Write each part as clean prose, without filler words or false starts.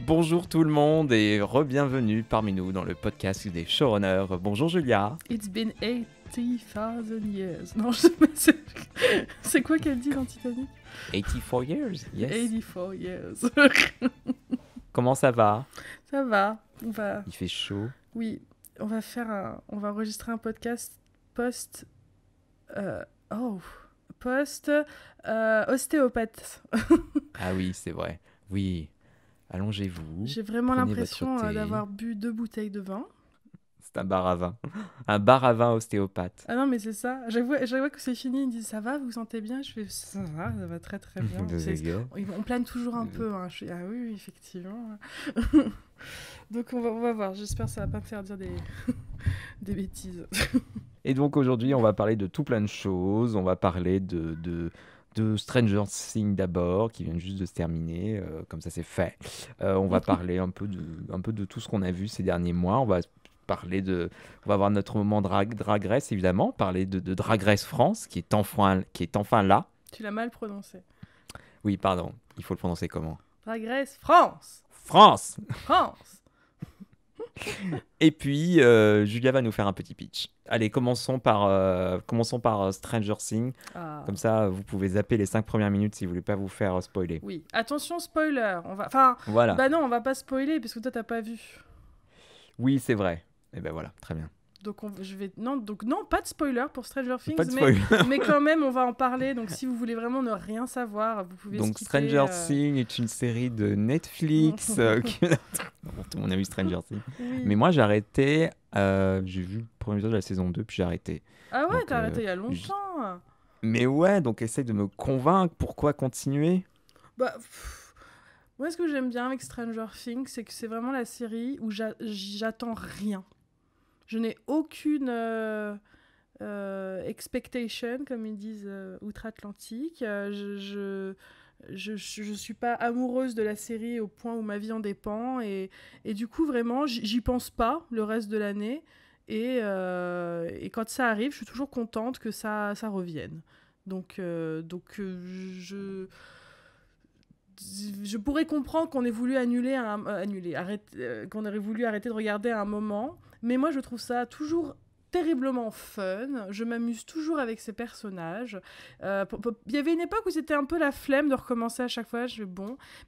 Bonjour tout le monde et re-bienvenue parmi nous dans le podcast des showrunners. Bonjour Julia. It's been 80,000 years. Non, je sais pas, c'est quoi qu'elle dit dans Titanic? 84 years, yes. 84 years. Comment ça va? Ça va, Il fait chaud. Oui, on va enregistrer un podcast post... ostéopathe. Ah oui, c'est vrai. Oui, allongez-vous. J'ai vraiment prenez l'impression votre thé. d'avoir bu 2 bouteilles de vin. C'est un bar à vin. Un bar à vin ostéopathe. Ah non, mais c'est ça. Chaque fois que c'est fini, ils me disent « Ça va, vous vous sentez bien ?» Je fais « Ça va très très bien. » On plane toujours un peu. Hein. Je fais « Ah oui, effectivement. » Donc on va voir. J'espère que ça va pas me faire dire des bêtises. Et donc aujourd'hui, on va parler de tout plein de choses. On va parler de Stranger Things d'abord, qui vient juste de se terminer, comme ça c'est fait. On va parler un peu de tout ce qu'on a vu ces derniers mois. On va avoir notre moment Drag Race, évidemment, parler de Drag Race France, qui est enfin là. Tu l'as mal prononcé. Oui, pardon, il faut le prononcer comment? Drag Race France. France. Et puis, Julia va nous faire un petit pitch. Allez, commençons par Stranger Things. Ah. Comme ça, vous pouvez zapper les 5 premières minutes si vous voulez pas vous faire spoiler. Oui, attention spoiler. Voilà. Bah non, on va pas spoiler parce que toi t'as pas vu. Oui, c'est vrai. Et ben voilà, très bien. Donc non, pas de spoiler pour Stranger Things, Pas de spoiler. mais quand même on va en parler. Donc si vous voulez vraiment ne rien savoir, vous pouvez. Donc skipper, Stranger Things est une série de Netflix. Tout le monde a vu Stranger Things. Oui. Mais moi j'ai arrêté. J'ai vu le premier épisode de la saison 2 puis j'ai arrêté. Ah ouais, donc, t'as arrêté il y a longtemps. Mais ouais, donc essaye de me convaincre. Pourquoi continuer? Bah. Moi, ce que j'aime bien avec Stranger Things, c'est que c'est vraiment la série où j'attends rien. Je n'ai aucune expectation, comme ils disent outre-Atlantique. Je suis pas amoureuse de la série au point où ma vie en dépend. Et du coup, vraiment, j'y pense pas le reste de l'année. Et quand ça arrive, je suis toujours contente que ça revienne. Donc je pourrais comprendre qu'on ait voulu qu'on aurait voulu arrêter de regarder à un moment, mais moi je trouve ça toujours terriblement fun. Je m'amuse toujours avec ces personnages. Il y avait une époque où c'était un peu la flemme de recommencer à chaque fois.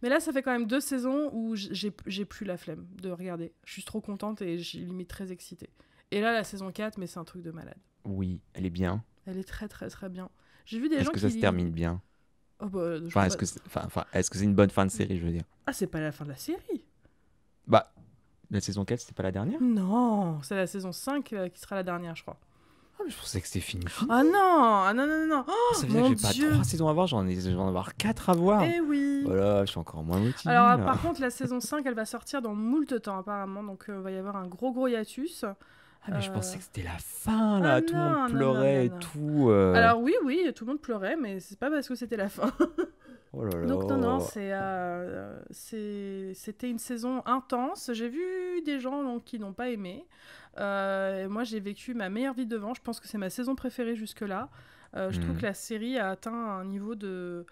Mais là ça fait quand même 2 saisons où j'ai plus la flemme de regarder. Je suis trop contente et je suis limite très excitée. Et là la saison 4, mais c'est un truc de malade. Oui, elle est bien. Elle est très très très bien. J'ai vu des gens Est-ce que ça se termine bien? Oh bah, est-ce que c'est une bonne fin de série, je veux dire? Ah, c'est pas la fin de la série. Bah, la saison 4, c'était pas la dernière? Non, c'est la saison 5 qui sera la dernière, je crois. Ah, mais je pensais que c'était fini. Ah non. Oh, ça veut dire que j'ai pas 3 saisons à voir, j'en vais en avoir 4 à voir. Eh oui. Voilà, je suis encore moins motivé. Alors, par contre, la saison 5, elle va sortir dans moult temps, apparemment. Donc, il va y avoir un gros hiatus. Ah, mais je pensais que c'était la fin, là. Ah, tout le monde pleurait et tout. Alors, oui, tout le monde pleurait, mais c'est pas parce que c'était la fin. Oh là là. Donc non, c'était une saison intense. J'ai vu des gens qui n'ont pas aimé. Moi, j'ai vécu ma meilleure vie devant. Je pense que c'est ma saison préférée jusque-là. Je trouve que la série a atteint un niveau de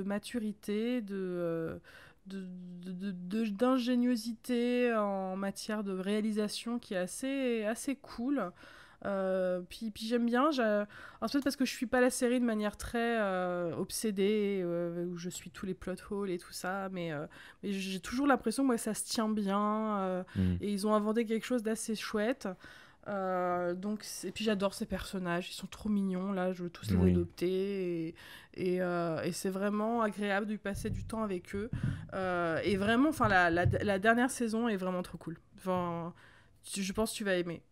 maturité, d'ingéniosité en matière de réalisation qui est assez cool. Puis j'aime bien, peut-être parce que je suis pas la série de manière très obsédée, où je suis tous les plot holes et tout ça, mais j'ai toujours l'impression que ça se tient bien, et ils ont inventé quelque chose d'assez chouette. Et puis j'adore ces personnages, ils sont trop mignons, là je veux tous les adopter, et c'est vraiment agréable de passer du temps avec eux, et vraiment la dernière saison est vraiment trop cool. Je pense que tu vas aimer.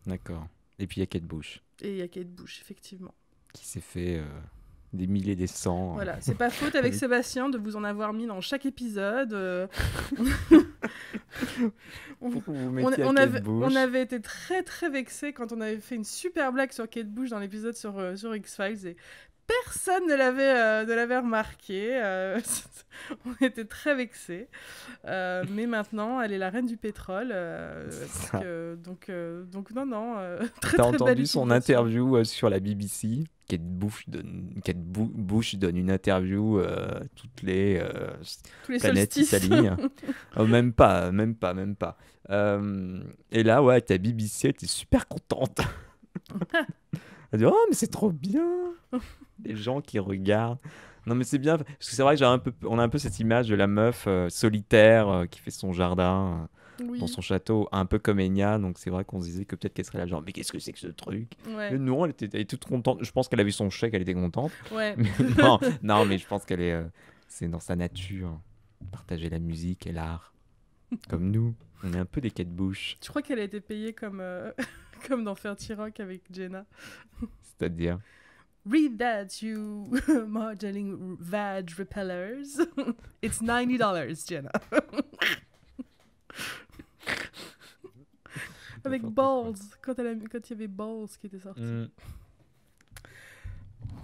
D'accord. Et puis il y a Kate Bush. Et il y a Kate Bush, effectivement. Qui s'est fait des milliers, des cents. Voilà, c'est pas faute avec Sébastien de vous en avoir mis dans chaque épisode. On avait été très très vexés quand on avait fait une super blague sur Kate Bush dans l'épisode sur X-Files. Et Personne ne l'avait remarqué. On était très vexés. Mais maintenant, elle est la reine du pétrole. Donc, non. Très, T'as très belle entendu son utilisation. interview sur la BBC? Bush donne une interview toutes les Tous les planètes qui solstices. s'alignent. Oh, même pas. Et là, ouais, ta BBC, elle était super contente. Elle dit, oh, mais c'est trop bien. Les gens qui regardent. Non, mais c'est bien. Parce que c'est vrai que on a un peu cette image de la meuf solitaire qui fait son jardin dans Oui. son château, un peu comme Enya. Donc c'est vrai qu'on se disait que peut-être qu'elle serait là, genre, mais qu'est-ce que c'est que ce truc? Ouais. Mais non, elle était toute contente. Je pense qu'elle a vu son chèque, elle était contente. Ouais. Mais non, mais je pense qu'elle est. C'est dans sa nature. Partager la musique et l'art. Comme nous. On est un peu des Kate Bush. Je crois qu'elle a été payée comme, comme dans Ferty Rock avec Jenna. C'est-à-dire. Read that, you modeling vag repellers. It's $90, Jenna. Avec Balls, quand il y avait Balls qui était sorti.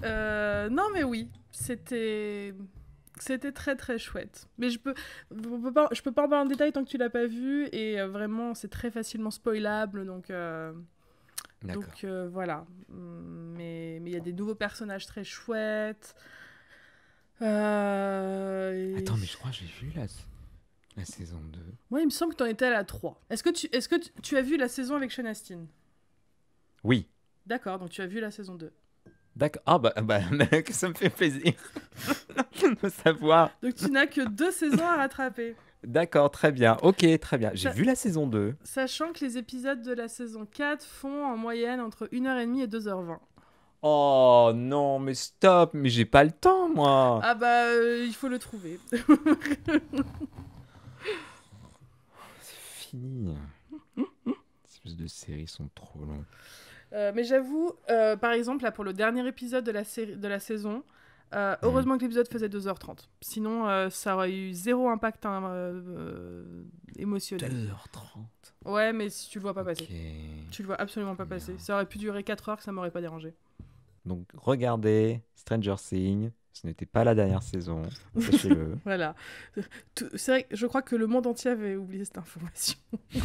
Non, mais oui, c'était très très chouette. Mais je peux pas en parler en détail tant que tu l'as pas vu, et vraiment c'est très facilement spoilable, donc voilà. Mais il y a des nouveaux personnages très chouettes. Attends, mais je crois que j'ai vu la saison 2. Moi, il me semble que t'en étais à la 3. Est-ce que tu as vu la saison avec Sean Astin? Oui. D'accord, donc tu as vu la saison 2. D'accord. Ah bah que ça me fait plaisir de savoir. Donc tu n'as que 2 saisons à rattraper. D'accord, très bien. Ok, très bien. J'ai vu la saison 2. Sachant que les épisodes de la saison 4 font en moyenne entre 1h30 et 2h20. Oh non, mais stop, mais j'ai pas le temps, moi. Ah bah, il faut le trouver. C'est fini. Ces espèces de séries sont trop longues. Mais j'avoue, par exemple, là, pour le dernier épisode de la saison, heureusement que l'épisode faisait 2h30. Sinon, ça aurait eu zéro impact émotionnel. 2h30. Ouais, mais tu le vois pas Ok. passer. Tu le vois absolument pas Bien. passer. Ça aurait pu durer 4 heures, que ça m'aurait pas dérangé. Donc regardez Stranger Things. Ce n'était pas la dernière saison. Sachez-le. Voilà. C'est vrai, je crois que le monde entier avait oublié cette information. Du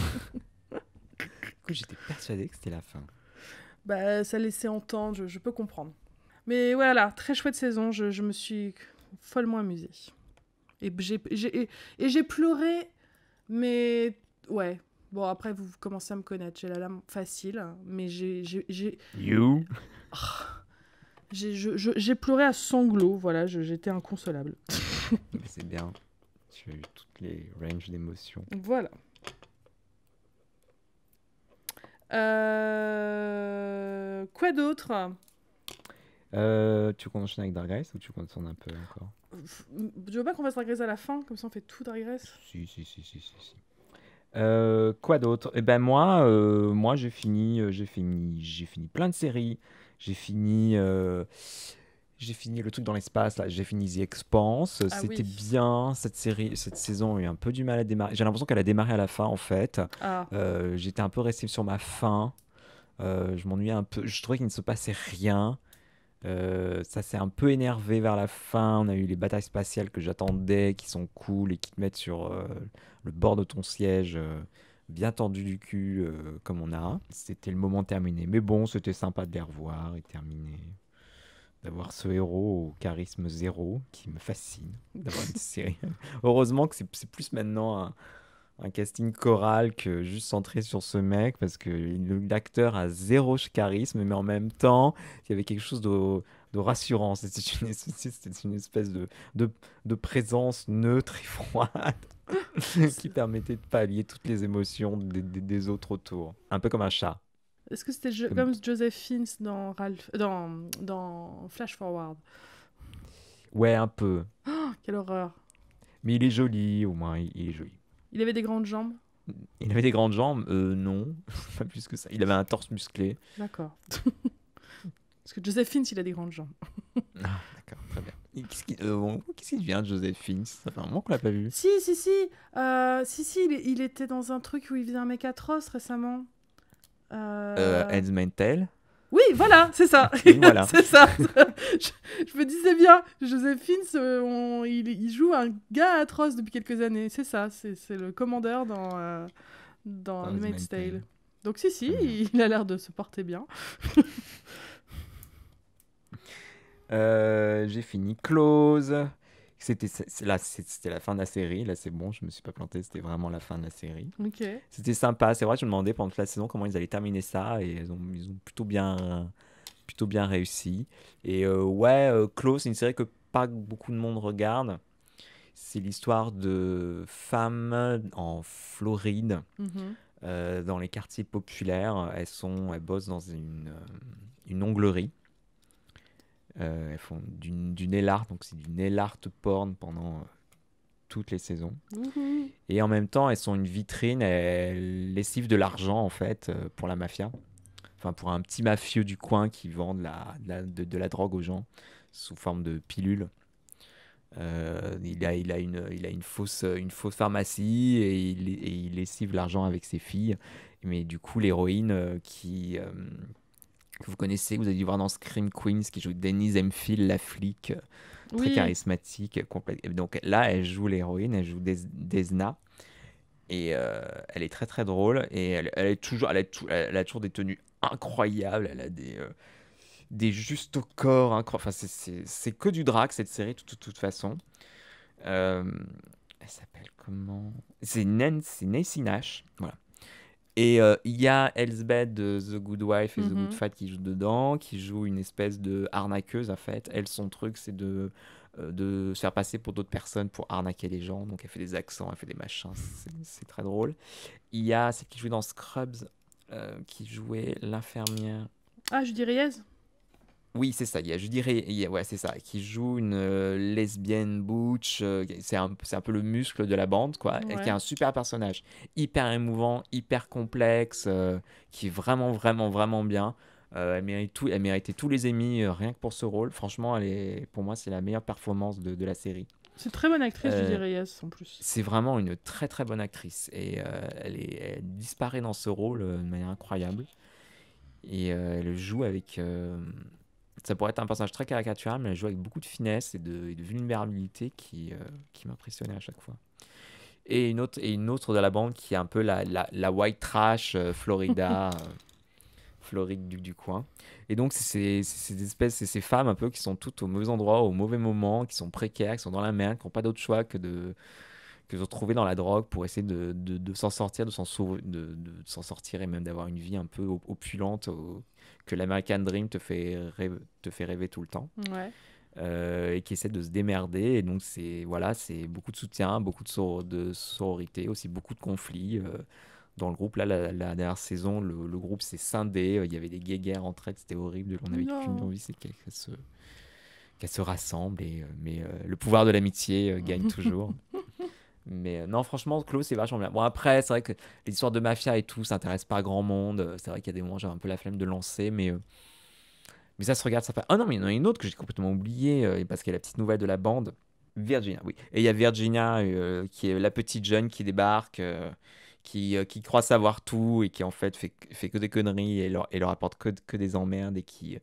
coup, j'étais persuadé que c'était la fin. Bah, ça laissait entendre, je peux comprendre. Mais voilà, très chouette saison, je me suis follement amusée. Et j'ai pleuré, mais ouais. Bon, après, vous commencez à me connaître, j'ai la lame facile, mais You? j'ai pleuré à sanglots, voilà, j'étais inconsolable. Mais c'est bien. Tu as eu toutes les ranges d'émotions. Voilà. Quoi d'autre? Tu veux qu'on enchaîne avec Dark Race ou tu comptes un peu encore? Je veux pas qu'on fasse Drag Race à la fin, comme ça on fait tout Drag Race. Si. Quoi d'autre? Eh ben moi j'ai fini plein de séries. J'ai fini le truc dans l'espace là. J'ai fini The Expanse. Ah C'était oui. bien cette saison a eu un peu du mal à démarrer. J'ai l'impression qu'elle a démarré à la fin en fait. Ah, J'étais un peu resté sur ma faim. Je m'ennuyais un peu. Je trouvais qu'il ne se passait rien. Ça s'est un peu énervé vers la fin. On a eu les batailles spatiales que j'attendais, qui sont cool et qui te mettent sur le bord de ton siège, bien tendu du cul, comme on a. C'était le moment terminé. Mais bon, c'était sympa de les revoir et terminer. D'avoir ce héros au charisme zéro qui me fascine. D'avoir une série. Heureusement que c'est plus maintenant un casting choral que juste centré sur ce mec parce que l'acteur a zéro charisme, mais en même temps il y avait quelque chose de rassurant. C'était une espèce de présence neutre et froide qui permettait de pallier toutes les émotions des autres autour, un peu comme un chat. est-ce que c'était comme Joseph Fiennes dans dans Flash Forward? Ouais, un peu, Oh, quelle horreur. mais il est joli, au moins il est joli. Il avait des grandes jambes? Il avait des grandes jambes, non, pas plus que ça. Il avait un torse musclé. D'accord. Parce que Joseph Fiennes, il a des grandes jambes. Ah, d'accord, très bien. Et qu'est-ce qui devient de Joseph Fiennes? Ça fait un moment qu'on l'a pas vu. Si, il était dans un truc où il faisait un mec atroce récemment. Handmaid's Tale. Oui, voilà, c'est ça. Oui, voilà. C'est ça. Je me disais bien, Joseph Fiennes, il joue un gars atroce depuis quelques années. C'est ça, c'est le commandeur dans Dans Handmaid's Handmaid's Tale. Tale. Donc si, Très bien. il a l'air de se porter bien. J'ai fini Close. C'était la fin de la série. Là, c'est bon, je me suis pas planté. C'était vraiment la fin de la série. Ok. C'était sympa. C'est vrai, je me demandais pendant toute la saison comment ils allaient terminer ça. Et ils ont plutôt bien réussi. Et ouais, Close, c'est une série que pas beaucoup de monde regarde. C'est l'histoire de femmes en Floride, Mhm. dans les quartiers populaires. Elles bossent dans une onglerie. Elles font du nail art, donc c'est du nail art porn pendant toutes les saisons. Wouhou. Et en même temps, elles sont une vitrine, elles lessivent de l'argent en fait pour la mafia. Enfin, pour un petit mafieux du coin qui vend de la drogue aux gens sous forme de pilules. Il a une fausse pharmacie et il lessive l'argent avec ses filles. Mais du coup, l'héroïne que vous connaissez, que vous avez dû voir dans Scream Queens, qui joue Denise Hemphill, la flic, très Oui. charismatique. Et donc là, elle joue l'héroïne, elle joue Desna. Et elle est très très drôle. Et elle a toujours des tenues incroyables. Elle a des justes au corps incroyables. Enfin, c'est que du drague cette série, de toute façon. Euh, Elle s'appelle comment? C'est Nancy Nash. Voilà. Et il y a Elsbeth de The Good Wife et The Good Mhm. Fight qui jouent dedans, qui joue une espèce de arnaqueuse en fait. Elle, son truc, c'est de se faire passer pour d'autres personnes pour arnaquer les gens. Donc elle fait des accents, elle fait des machins, c'est très drôle. Il y a celle qui jouait dans Scrubs, qui jouait l'infirmière. Ah, Judy Reyes. Oui, c'est ça. Je dirais, ouais, c'est ça. Qui joue une lesbienne butch. C'est un peu le muscle de la bande, quoi. Et qui est Ouais. un super personnage, hyper émouvant, hyper complexe, qui est vraiment, vraiment, vraiment bien. Elle méritait tous les Emmy rien que pour ce rôle. Franchement, pour moi, c'est la meilleure performance de la série. C'est une très bonne actrice, Judy Euh, Reyes, en plus. c'est vraiment une très, très bonne actrice. Et elle disparaît dans ce rôle de manière incroyable. Et elle joue avec. Ça pourrait être un personnage très caricatural, mais elle joue avec beaucoup de finesse et de vulnérabilité qui m'impressionnait à chaque fois. Et une autre de la bande qui est un peu la white trash Floride du coin. Et donc, c'est ces femmes un peu qui sont toutes au mauvais endroit, au mauvais moment, qui sont précaires, qui sont dans la merde, qui n'ont pas d'autre choix que de se retrouver dans la drogue pour essayer de s'en sortir, de s'en sortir et même d'avoir une vie un peu opulente que l'American Dream te fait rêver tout le temps. Ouais. Et qui essaie de se démerder. Et donc, c'est beaucoup de soutien, beaucoup de sororité, aussi beaucoup de conflits. Dans le groupe, là, la dernière saison, le groupe s'est scindé. Il y avait des guéguerres entre elles, c'était horrible. On avait qu'une Non. envie, c'est qu'elles se rassemblent. Mais le pouvoir de l'amitié gagne toujours. Mais non, franchement, Clos, c'est vachement bien. Bon, après, c'est vrai que les histoires de mafia et tout, ça intéresse pas grand monde. C'est vrai qu'il y a des moments, j'avais un peu la flemme de lancer, mais ça se regarde, ça fait. Ah non, mais il y en a une autre que j'ai complètement oubliée, parce qu'il y a la petite nouvelle de la bande. Virginia, oui. Et il y a Virginia, qui est la petite jeune qui débarque, qui croit savoir tout et qui en fait fait que des conneries et leur apporte que des emmerdes et qui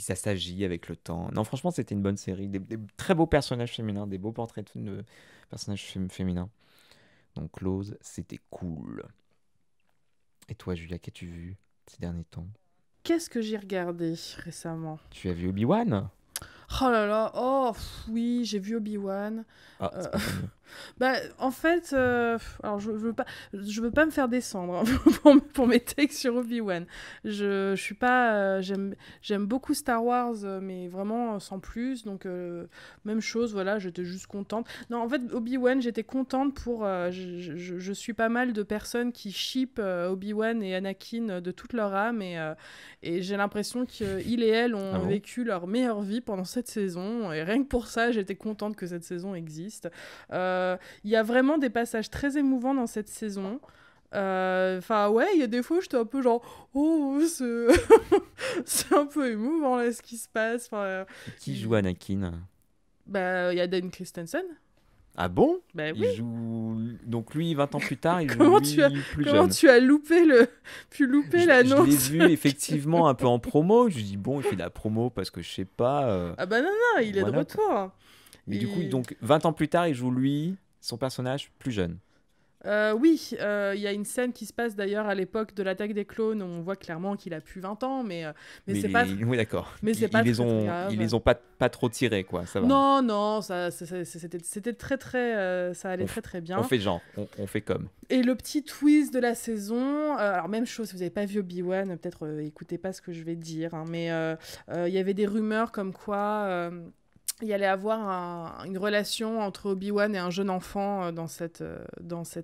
s'assagit avec le temps. Non, franchement, c'était une bonne série. Des très beaux personnages féminins, des beaux portraits de personnages féminins. Donc, Close, c'était cool. Et toi, Julia, qu'as-tu vu ces derniers temps? Qu'est-ce que j'ai regardé récemment? Tu as vu Obi-Wan? Oh là là, oh oui, j'ai vu Obi-Wan. Ah, Euh, c'est pas tant mieux. Bah, en fait, alors je veux pas me faire descendre hein, pour mes takes sur Obi-Wan. Je suis pas, j'aime beaucoup Star Wars, mais vraiment sans plus. Donc même chose, voilà, j'étais juste contente. Non, en fait, Obi-Wan, j'étais contente pour. Je suis pas mal de personnes qui shippent Obi-Wan et Anakin de toute leur âme et j'ai l'impression qu'il et elle ont Ah bon? vécu leur meilleure vie pendant cette saison. Et rien que pour ça, j'étais contente que cette saison existe. Il y a vraiment des passages très émouvants dans cette saison. Enfin, ouais, il y a des fois, j'étais un peu genre, oh, c'est c'est un peu émouvant là ce qui se passe. Enfin, Qui joue Anakin? bah, il y a Dan Christensen. Ah bon? Ben Il oui. joue... Donc lui, 20 ans plus tard, il joue Comment tu as, lui plus comment jeune. tu as pu louper Je l'ai l'annonce? vu effectivement un peu en promo. Je dis bon, il fait de la promo parce que je sais pas. Ah bah non, non, il est de Why not? retour. Mais du coup, Il- donc 20 ans plus tard, il joue lui, son personnage plus jeune. Oui, il y a une scène qui se passe d'ailleurs à l'époque de l'attaque des clones où on voit clairement qu'il a plus 20 ans, mais Mais c'est pas, oui, d'accord. mais c'est pas très très Ils grave. les ont pas trop tirés, quoi. Ça va. Non, non, c'était très très, ça allait On, très très on bien. fait genre, on fait comme. Et le petit twist de la saison, alors même chose, si vous n'avez pas vu Obi-Wan, peut-être écoutez pas ce que je vais dire, hein, mais il y avait des rumeurs comme quoi il y allait avoir une relation entre Obi-Wan et un jeune enfant dans cette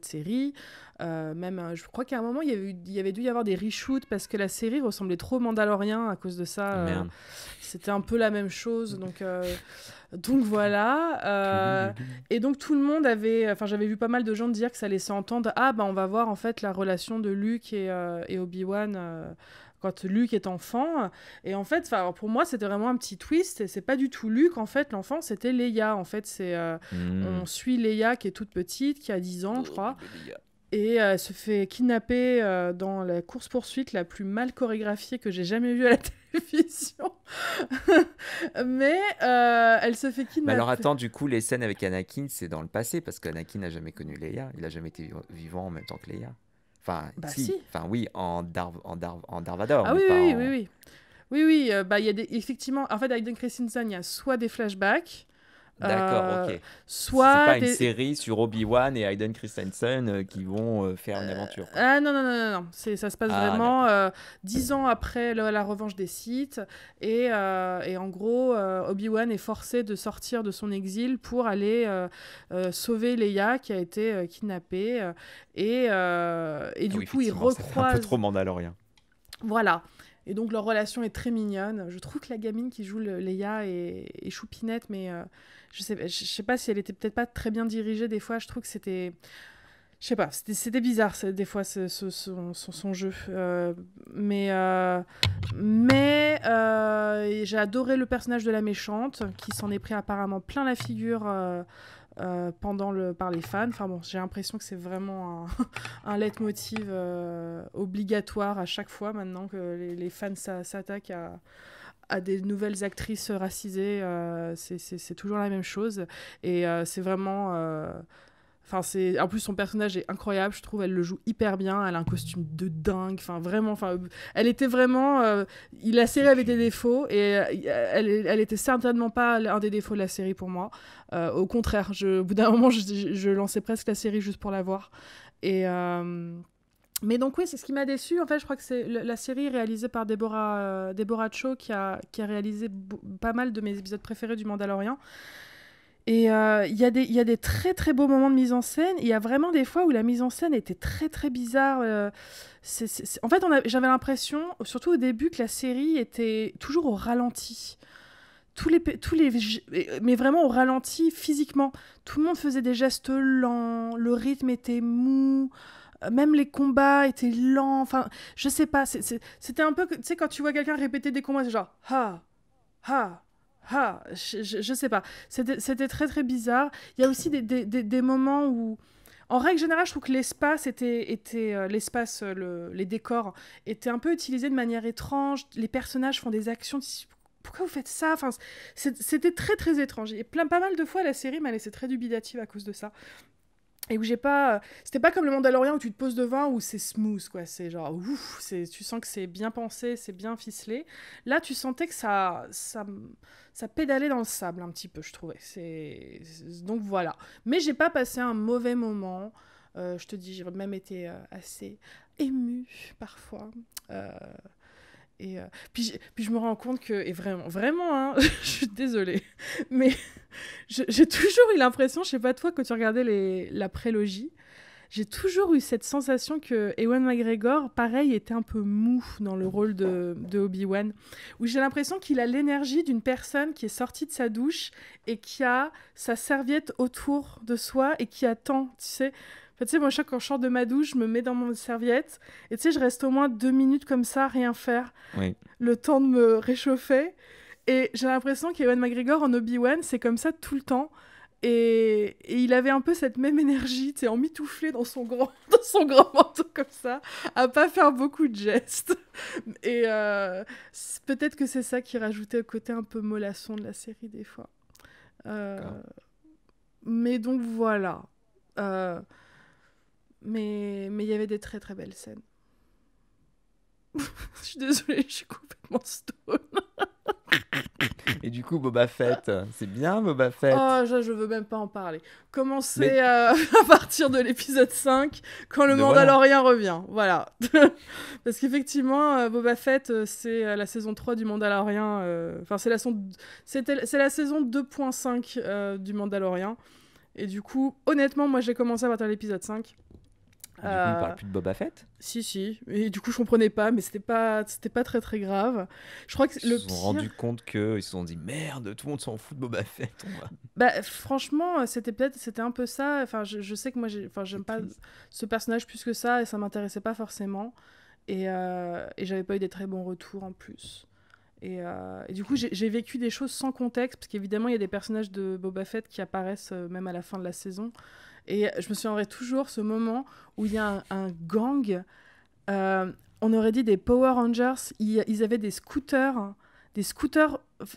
série. Je crois qu'à un moment, il y avait dû y avoir des reshoots parce que la série ressemblait trop au Mandalorian à cause de ça. Ah, merde. C'était un peu la même chose, donc voilà. Et donc tout le monde enfin j'avais vu pas mal de gens dire que ça laissait entendre, ah bah on va voir en fait la relation de Luke et Obi-Wan quand Luke est enfant. Et en fait, pour moi c'était vraiment un petit twist. Et c'est pas du tout Luke en fait, l'enfant c'était Leia. En fait on suit Leia qui est toute petite, qui a 10 ans je crois. Et elle se fait kidnapper dans la course-poursuite la plus mal chorégraphiée que j'ai jamais vue à la télévision. Mais elle se fait Mais kidnapper. alors attends, du coup, les scènes avec Anakin, c'est dans le passé parce qu'Anakin n'a jamais connu Leia. Il a jamais été vivant en même temps que Leia. Enfin, Bah si. si. Enfin, oui, en Dark Vador, Ah mais oui, pas oui, en. oui, oui. Oui, oui, il y a effectivement, en fait, avec Hayden Christensen, il y a soit des flashbacks, D'accord, euh, ok. C'est soit pas une des... série sur Obi-Wan et Hayden Christensen qui vont faire une aventure, quoi. Ah non, non, non, non, non. Ça se passe Ah, vraiment d'accord. 10 ans après la revanche des Sith. Et en gros, Obi-Wan est forcé de sortir de son exil pour aller sauver Leia qui a été kidnappée. Et Ah du oui, coup, il effectivement, ça fait un peu trop recroise... Mandalorian. Voilà. Et donc leur relation est très mignonne. Je trouve que la gamine qui joue Leia est choupinette, mais je sais pas si elle était peut-être pas très bien dirigée des fois. Je trouve que c'était... Je sais pas, c'était bizarre des fois son jeu. Mais j'ai adoré le personnage de la méchante qui s'en est pris apparemment plein la figure par les fans. Enfin bon, j'ai l'impression que c'est vraiment un leitmotiv obligatoire à chaque fois maintenant que les fans s'attaquent à des nouvelles actrices racisées. C'est toujours la même chose. Et c'est vraiment... en plus, son personnage est incroyable, je trouve. Elle le joue hyper bien. Elle a un costume de dingue. Enfin, vraiment. Elle était vraiment. La série avait des défauts et elle était certainement pas un des défauts de la série pour moi. Au contraire, au bout d'un moment, je lançais presque la série juste pour la voir. Mais donc oui, c'est ce qui m'a déçu. En fait, je crois que c'est la série réalisée par Deborah Chow qui a réalisé pas mal de mes épisodes préférés du Mandalorian. Et il y a des très très beaux moments de mise en scène. Il y a vraiment des fois où la mise en scène était très très bizarre. En fait, j'avais l'impression, surtout au début, que la série était toujours au ralenti. Mais vraiment au ralenti physiquement. Tout le monde faisait des gestes lents, le rythme était mou. Même les combats étaient lents. Enfin, je sais pas. C'était un peu, tu sais, quand tu vois quelqu'un répéter des combats, c'est genre ha, ha, ah, je sais pas. C'était très très bizarre. Il y a aussi des moments où, en règle générale, je trouve que l'espace les décors étaient un peu utilisés de manière étrange. Les personnages font des actions. Pourquoi vous faites ça? Enfin, c'était très très étrange. Et pas mal de fois, la série m'a laissé très dubitative à cause de ça. Et où j'ai pas... C'était pas comme le Mandalorian où tu te poses devant, où c'est smooth, quoi. C'est genre, ouf, tu sens que c'est bien pensé, c'est bien ficelé. Là, tu sentais que ça pédalait dans le sable un petit peu, je trouvais. Donc voilà. Mais j'ai pas passé un mauvais moment. Je te dis, j'ai même été assez émue parfois. Puis je me rends compte que, et vraiment, vraiment, hein, je suis désolée, mais j'ai toujours eu l'impression, je sais pas toi, quand tu regardais la prélogie, j'ai toujours eu cette sensation que Ewan McGregor, pareil, était un peu mou dans le rôle de Obi-Wan, où j'ai l'impression qu'il a l'énergie d'une personne qui est sortie de sa douche et qui a sa serviette autour de soi et qui attend, tu sais. Tu sais, moi, quand je sors de ma douche, je me mets dans mon serviette et tu sais, je reste au moins 2 minutes comme ça, rien faire, Oui. le temps de me réchauffer. Et j'ai l'impression qu'Ewan McGregor en Obi-Wan, c'est comme ça tout le temps. Et il avait un peu cette même énergie, tu sais, emmitouflé dans son grand, dans son grand manteau comme ça, à pas faire beaucoup de gestes. Et peut-être que c'est ça qui rajoutait au côté un peu mollasson de la série des fois. D'accord. Mais donc voilà. Euh, mais il y avait des très très belles scènes. Je suis désolée, je suis complètement stone. Et du coup, Boba Fett, c'est bien Boba Fett. Oh, je veux même pas en parler. Commencez Mais à partir de l'épisode 5, quand le de voilà. Mandalorien revient. Voilà. Parce qu'effectivement, Boba Fett, c'est la saison 3 du Mandalorien. Enfin, c'est la saison 2.5 du Mandalorien. Et du coup, honnêtement, moi, j'ai commencé à partir de l'épisode 5. Du coup, il parle plus de Boba Fett. Si. Et du coup, je comprenais pas, mais c'était pas très très grave. Je crois que Ils le se sont pire... rendus compte qu'ils se sont dit merde, tout le monde s'en fout de Boba Fett. Bah, franchement, c'était un peu ça. Enfin, je sais que moi, j'aime pas Triste. ce personnage plus que ça, et ça m'intéressait pas forcément. Et j'avais pas eu des très bons retours en plus. Et du coup, j'ai vécu des choses sans contexte, parce qu'évidemment, il y a des personnages de Boba Fett qui apparaissent même à la fin de la saison. Et je me souviendrai toujours ce moment où il y a un gang, euh, on aurait dit des Power Rangers, ils avaient des scooters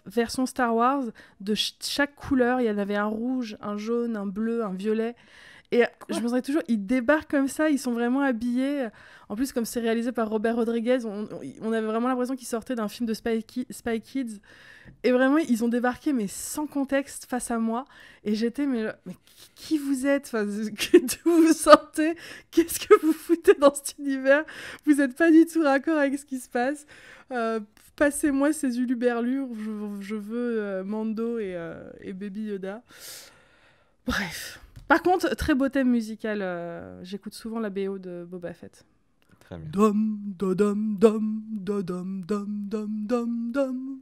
version Star Wars de chaque couleur. Il y en avait un rouge, un jaune, un bleu, un violet. Et je me souviens toujours, ils débarquent comme ça, ils sont vraiment habillés. En plus, comme c'est réalisé par Robert Rodriguez, on avait vraiment l'impression qu'ils sortaient d'un film de Spy Kids. Et vraiment, ils ont débarqué, mais sans contexte, face à moi. Et j'étais, mais qui vous êtes, enfin, d'où vous sortez? Qu'est-ce que vous foutez dans cet univers? Vous n'êtes pas du tout raccord avec ce qui se passe. Passez-moi ces uluberlures, je veux Mando et Baby Yoda. Bref. Par contre, très beau thème musical. J'écoute souvent la BO de Boba Fett. Très bien. Dom, dodom, dom, dodom, dom, dom, dom, dom.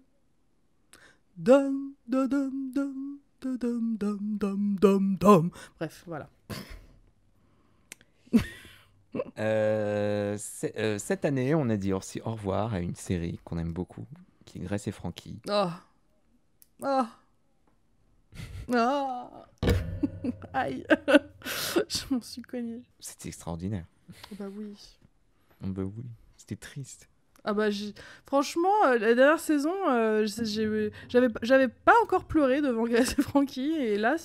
Dom, dodom, dom, dodom, dom, dom, dom, dom. Bref, voilà. Cette année, on a dit aussi au revoir à une série qu'on aime beaucoup, qui est Grace et Frankie. Oh. Oh. Oh. Aïe. Je m'en suis cognée. C'était extraordinaire. Oh bah oui. Bah oui, c'était triste. Ah bah franchement, la dernière saison, j'avais pas encore pleuré devant Grace et Frankie, et là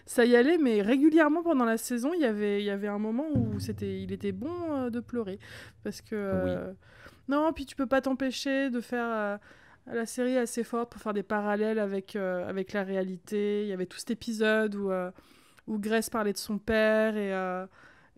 ça y allait, mais régulièrement pendant la saison, il y avait un moment où il était bon de pleurer, parce que Oui. non, puis tu peux pas t'empêcher de faire la série assez forte pour faire des parallèles avec la réalité. Il y avait tout cet épisode où Grace parlait de son père,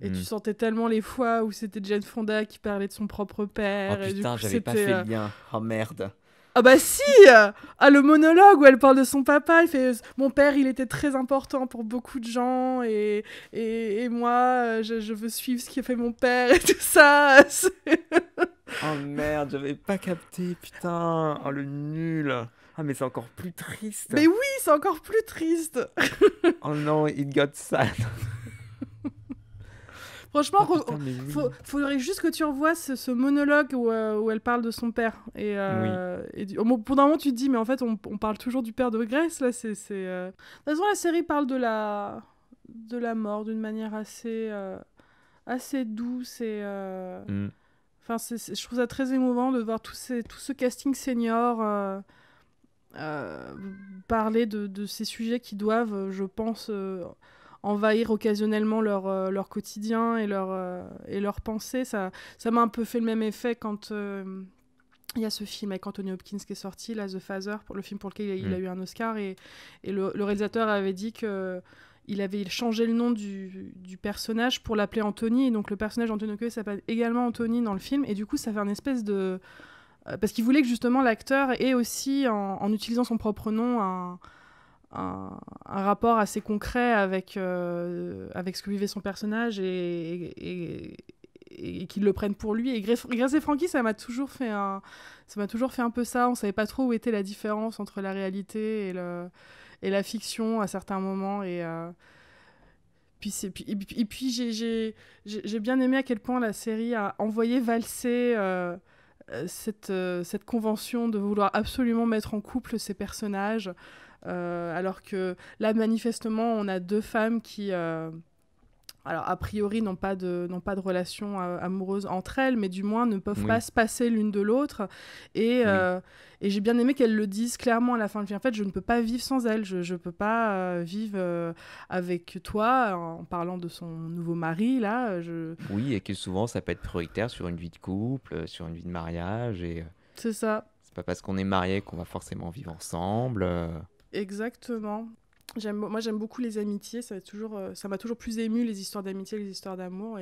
et tu sentais tellement les fois où c'était Jane Fonda qui parlait de son propre Oh père. Et du putain, coup, j'avais pas c'était. fait le lien. Oh merde. Ah bah si le monologue où elle parle de son papa, il fait « Mon père, il était très important pour beaucoup de gens, et moi, je veux suivre ce qu'a fait mon père, et tout ça. » Oh merde, j'avais pas capté, putain. Oh le nul. Ah mais c'est encore plus triste. Mais oui, c'est encore plus triste. Oh non, it got sad. Franchement, Oh putain, mais oui. faudrait juste que tu revoies ce monologue où elle parle de son père. Et, Oui. pendant un moment, tu te dis, mais en fait, on parle toujours du père de Grace, là. De toute façon, la série parle de la mort d'une manière assez douce. Et, enfin, je trouve ça très émouvant de voir tout ce casting senior parler de ces sujets qui doivent, je pense, envahir occasionnellement leur quotidien et leur pensée. Ça m'a un peu fait le même effet quand il y a ce film avec Anthony Hopkins qui est sorti, là, The Father, le film pour lequel il a eu un Oscar, et le réalisateur avait dit que il avait changé le nom du personnage pour l'appeler Anthony, et donc le personnage d'Anthony Hopkins s'appelle également Anthony dans le film, et du coup ça fait un espèce de... Parce qu'il voulait que justement l'acteur ait aussi, en utilisant son propre nom, un rapport assez concret avec ce que vivait son personnage, et qu'il le prenne pour lui. Et Grace et Frankie, ça m'a toujours fait un peu ça. On savait pas trop où était la différence entre la réalité et la fiction à certains moments. Et puis j'ai bien aimé à quel point la série a envoyé valser cette convention de vouloir absolument mettre en couple ces personnages, alors que là, manifestement, on a deux femmes qui, alors a priori, n'ont pas de relation amoureuse entre elles, mais du moins ne peuvent pas Oui, se passer l'une de l'autre. Et, oui, euh, et j'ai bien aimé qu'elles le disent clairement à la fin du film. En fait, je ne peux pas vivre sans elle. Je ne peux pas vivre avec toi, en parlant de son nouveau mari, là. oui, et que souvent ça peut être prioritaire sur une vie de couple, sur une vie de mariage, et C'est ça. c'est pas parce qu'on est marié qu'on va forcément vivre ensemble. Exactement. Moi, j'aime beaucoup les amitiés. Ça m'a toujours plus ému, les histoires d'amitié que les histoires d'amour. Mm,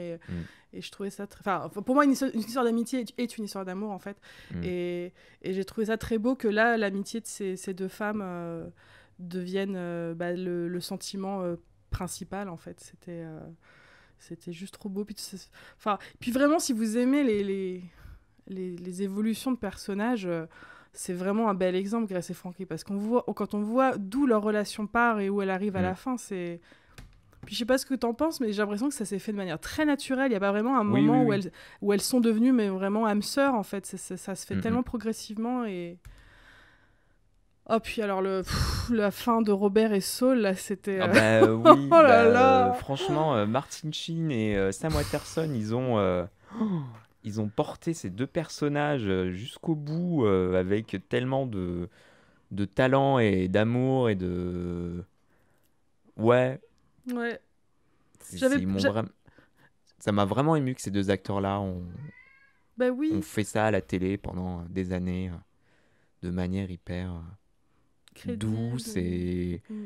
Et je trouvais ça très. Enfin, pour moi, une histoire d'amitié est une histoire d'amour, en fait. mm. Et j'ai trouvé ça très beau que là, l'amitié de ces deux femmes devienne le sentiment principal, en fait. C'était juste trop beau. Puis vraiment, si vous aimez les évolutions de personnages, c'est vraiment un bel exemple, Grace et Frankie, parce quand on voit d'où leur relation part et où elle arrive à Mm. la fin, c'est... Puis je sais pas ce que t'en penses, mais j'ai l'impression que ça s'est fait de manière très naturelle. Il n'y a pas vraiment un Oui, oui, moment oui. où elles sont devenues mais vraiment âmes sœurs, en fait. Ça se fait Mm, mm. tellement progressivement et... Oh, puis alors la fin de Robert et Saul, là, c'était... Ah bah Oh oui, là là. franchement, Martin Sheen et Sam Waterston, ils ont porté ces deux personnages jusqu'au bout avec tellement de talent et d'amour et de... Ouais, Ouais. ils m'ont vraiment... Ça m'a vraiment ému que ces deux acteurs-là Bah ont oui, fait ça à la télé pendant des années de manière hyper douce crédible. Mm.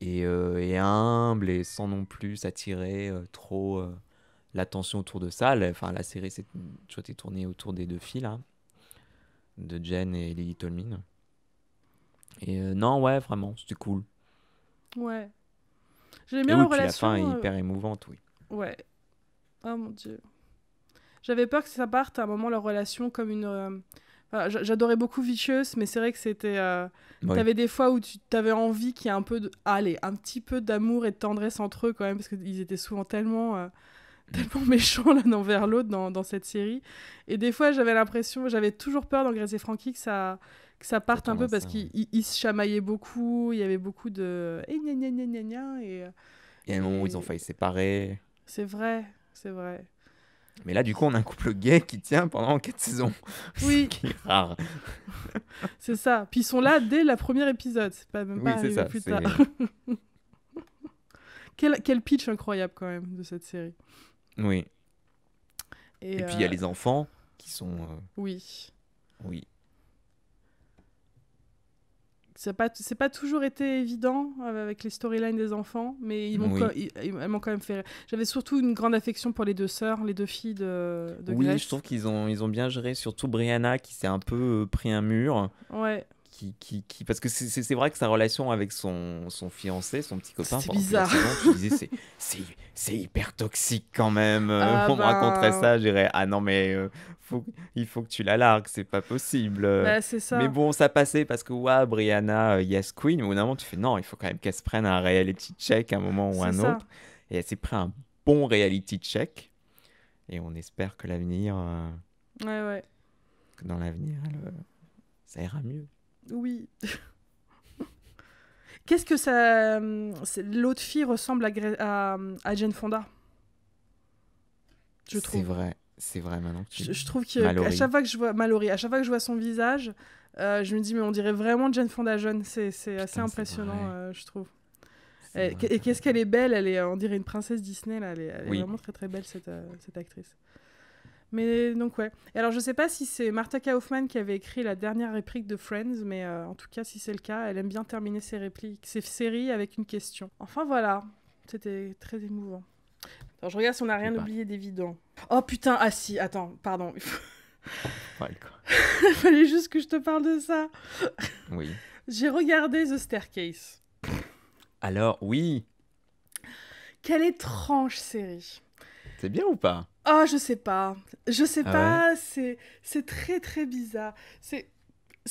et humble et sans non plus s'attirer trop l'attention autour de ça. Enfin, la série s'est toujours été tournée autour des deux filles, là, de Jen et Lily Tomlin. Et non, ouais, vraiment, c'était cool. Ouais. J'aime Et bien oui, leur puis la fin est relation. hyper émouvante, oui. Ouais. Oh mon Dieu. J'avais peur que ça parte à un moment leur relation comme une. Enfin, j'adorais beaucoup Vicious, mais c'est vrai que c'était. Oui. T'avais des fois où tu t'avais envie qu'il y ait un peu de. Allez, un petit peu d'amour et de tendresse entre eux quand même, parce qu'ils étaient souvent tellement, Mm. tellement méchants l'un envers l'autre dans cette série. Et des fois, j'avais toujours peur dans Grace et Frankie que ça Ça parte un tourne peu à parce ça, ouais. qu'ils se chamaillaient beaucoup, il y avait beaucoup de. Eh, gna gna gna gna gna, Il y a un moment où ils ont et failli se séparer. c'est vrai, c'est vrai. Mais là, du coup, on a un couple gay qui tient pendant 4 saisons. Ce Oui, qui est rare. c'est ça. Puis ils sont là dès le premier épisode. C'est pas même pas Oui, c'est arrivé ça. plus tard. C'est... Quel pitch incroyable quand même de cette série. Oui. Et Et puis, il y a les enfants qui sont... oui, oui. c'est pas toujours été évident avec les storylines des enfants, mais Oui. elles m'ont quand même fait rire. J'avais surtout une grande affection pour les deux sœurs, les deux filles de Oui, je trouve Grace. qu'ils ont bien géré, surtout Brianna qui s'est un peu pris un mur. Ouais, Parce que c'est vrai que sa relation avec son fiancé, son petit copain, c'était pendant plusieurs bizarre. saisons, tu disais c'est hyper toxique quand même. Ah On me raconterait ben, ça, je dirais ah non mais il faut que tu la largues, c'est pas possible. bah c'est Mais ça, bon, ça passait parce que ouais, Brianna, yes queen, mais au bout d'un moment tu fais non, il faut quand même qu'elle se prenne un reality check à un moment ou c'est un ça. autre. Et elle s'est pris un bon reality check. Et on espère que Ouais, ouais. que dans l'avenir, ça ira mieux. Oui. Qu'est-ce que ça. L'autre fille ressemble à Jane Fonda, je trouve. C'est vrai maintenant que tu le Je dis. trouve qu'à Mallory. chaque fois que je vois Mallory, à chaque fois que je vois son visage, je me dis, mais on dirait vraiment Jane Fonda jeune. C'est assez Putain, c'est impressionnant, vrai. je trouve. C'est vrai, Et t'as qu'est-ce raison. qu'elle est belle, on dirait une princesse Disney, là. Elle est Oui. vraiment très très belle, cette actrice. Mais donc, ouais. Et alors, je sais pas si c'est Martha Kaufman qui avait écrit la dernière réplique de Friends, mais en tout cas, si c'est le cas, elle aime bien terminer ses séries avec une question. Enfin, voilà. C'était très émouvant. Alors, je regarde si on n'a C'est rien pas oublié d'évident. Oh putain, ah si, attends, pardon. mal, quoi. Il fallait juste que je te parle de ça. Oui. J'ai regardé The Staircase. Alors, oui. Quelle étrange série. C'est bien ou pas? Oh, je sais pas. Je sais Ah ouais? pas, c'est très très bizarre. C'est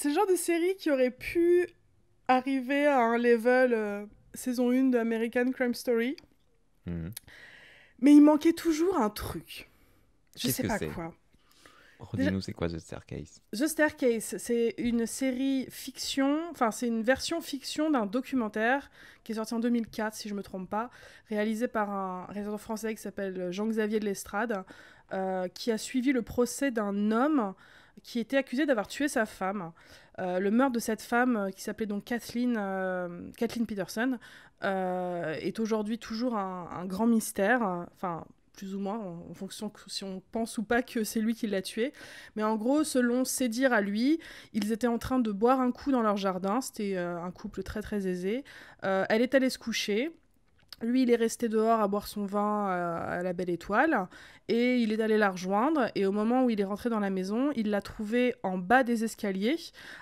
le genre de série qui aurait pu arriver à un level saison 1 de American Crime Story, Mhm. mais il manquait toujours un truc. Je Qu'est-ce sais que pas c'est? quoi. Redis-nous, c'est quoi The Staircase? The Staircase, c'est une série fiction, enfin c'est une version fiction d'un documentaire qui est sorti en 2004, si je ne me trompe pas, réalisé par un réalisateur français qui s'appelle Jean-Xavier de Lestrade, qui a suivi le procès d'un homme qui était accusé d'avoir tué sa femme. Le meurtre de cette femme, qui s'appelait donc Kathleen Peterson, est aujourd'hui toujours un grand mystère, enfin plus ou moins, en fonction de si on pense ou pas que c'est lui qui l'a tué. Mais en gros, selon ses dires à lui, ils étaient en train de boire un coup dans leur jardin. C'était un couple très très aisé. Elle est allée se coucher. Lui, il est resté dehors à boire son vin à la Belle Étoile et il est allé la rejoindre. Et au moment où il est rentré dans la maison, il l'a trouvée en bas des escaliers,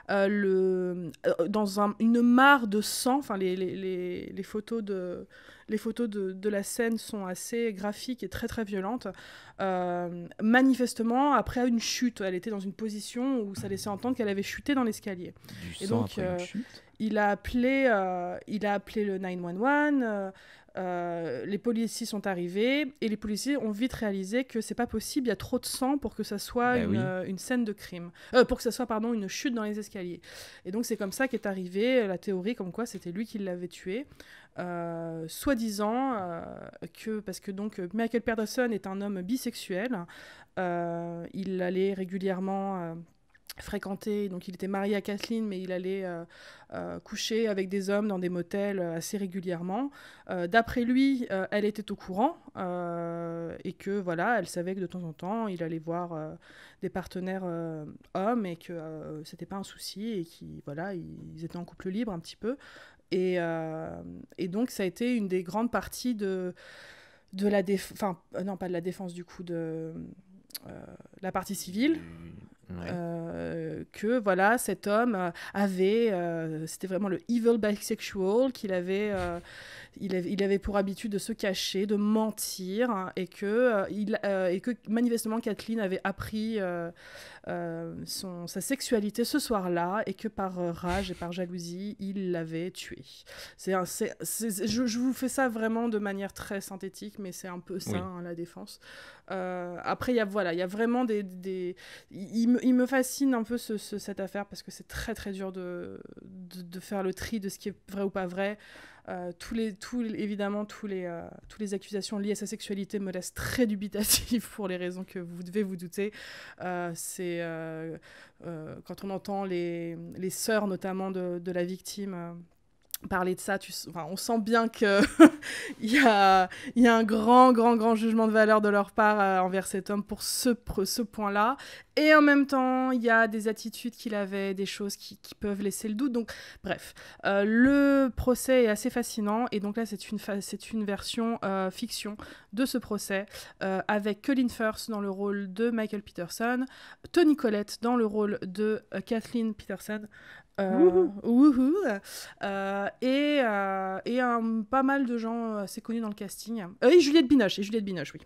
dans une mare de sang. Enfin, les photos de la scène sont assez graphiques et très très violentes. Manifestement, après une chute, elle était dans une position où ça laissait entendre qu'elle avait chuté dans l'escalier. Du Et sang donc, après une chute? il a appelé le 911. Les policiers sont arrivés et les policiers ont vite réalisé que c'est pas possible, il y a trop de sang pour que ça soit une scène de crime, pour que ça soit une chute dans les escaliers. Et donc c'est comme ça qu'est arrivée la théorie comme quoi c'était lui qui l'avait tué, soi-disant parce que donc Michael Peterson est un homme bisexuel, il allait régulièrement fréquenté, donc il était marié à Kathleen, mais il allait coucher avec des hommes dans des motels assez régulièrement. D'après lui, elle était au courant et que voilà, elle savait que de temps en temps, il allait voir des partenaires hommes et que c'était pas un souci et qu'ils voilà, ils étaient en couple libre un petit peu. Et donc ça a été une des grandes parties de la défense, enfin non pas de la défense du coup de la partie civile. Ouais. Que voilà, cet homme avait, c'était vraiment le evil bisexual, il avait pour habitude de se cacher, de mentir, hein, et que manifestement Kathleen avait appris sa sexualité ce soir-là et que par rage et par jalousie, il l'avait tué. Je vous fais ça vraiment de manière très synthétique, mais c'est un peu ça, hein, la défense. Après, il y a vraiment il me fascine un peu cette affaire parce que c'est très très dur de faire le tri de ce qui est vrai ou pas vrai. Évidemment, toutes les accusations liées à sa sexualité me laissent très dubitative pour les raisons que vous devez vous douter. C'est quand on entend les sœurs notamment de la victime parler de ça, on sent bien qu'il y a un grand jugement de valeur de leur part envers cet homme pour ce point-là. Et en même temps, il y a des attitudes qu'il avait, des choses qui peuvent laisser le doute. Donc, bref, le procès est assez fascinant. Et donc là, c'est une version fiction de ce procès avec Colin Firth dans le rôle de Michael Peterson, Toni Collette dans le rôle de Kathleen Peterson, et pas mal de gens assez connus dans le casting. Et Juliette Binoche, oui.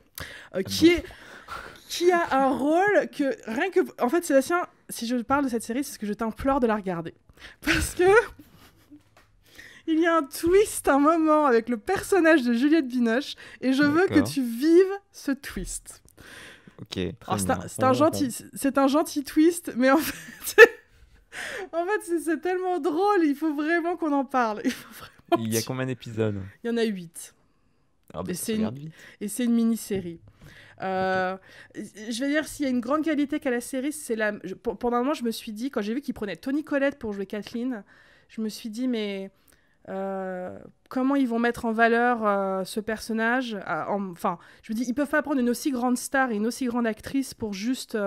Qui a un rôle que rien que en fait Sébastien, si je parle de cette série, c'est ce que je t'implore de la regarder parce que il y a un twist, un moment avec le personnage de Juliette Binoche et je veux que tu vives ce twist. Ok. C'est un gentil twist, mais en fait c'est tellement drôle, il faut vraiment qu'on en parle. Il y a combien d'épisodes? Il y en a 8. Ah bah, et c'est une mini-série. Je vais dire, s'il y a une grande qualité qu'a la série, c'est pendant un moment, je me suis dit, quand j'ai vu qu'ils prenaient Toni Collette pour jouer Kathleen, je me suis dit, mais comment ils vont mettre en valeur ce personnage enfin, je me dis, ils peuvent pas prendre une aussi grande star et une aussi grande actrice pour juste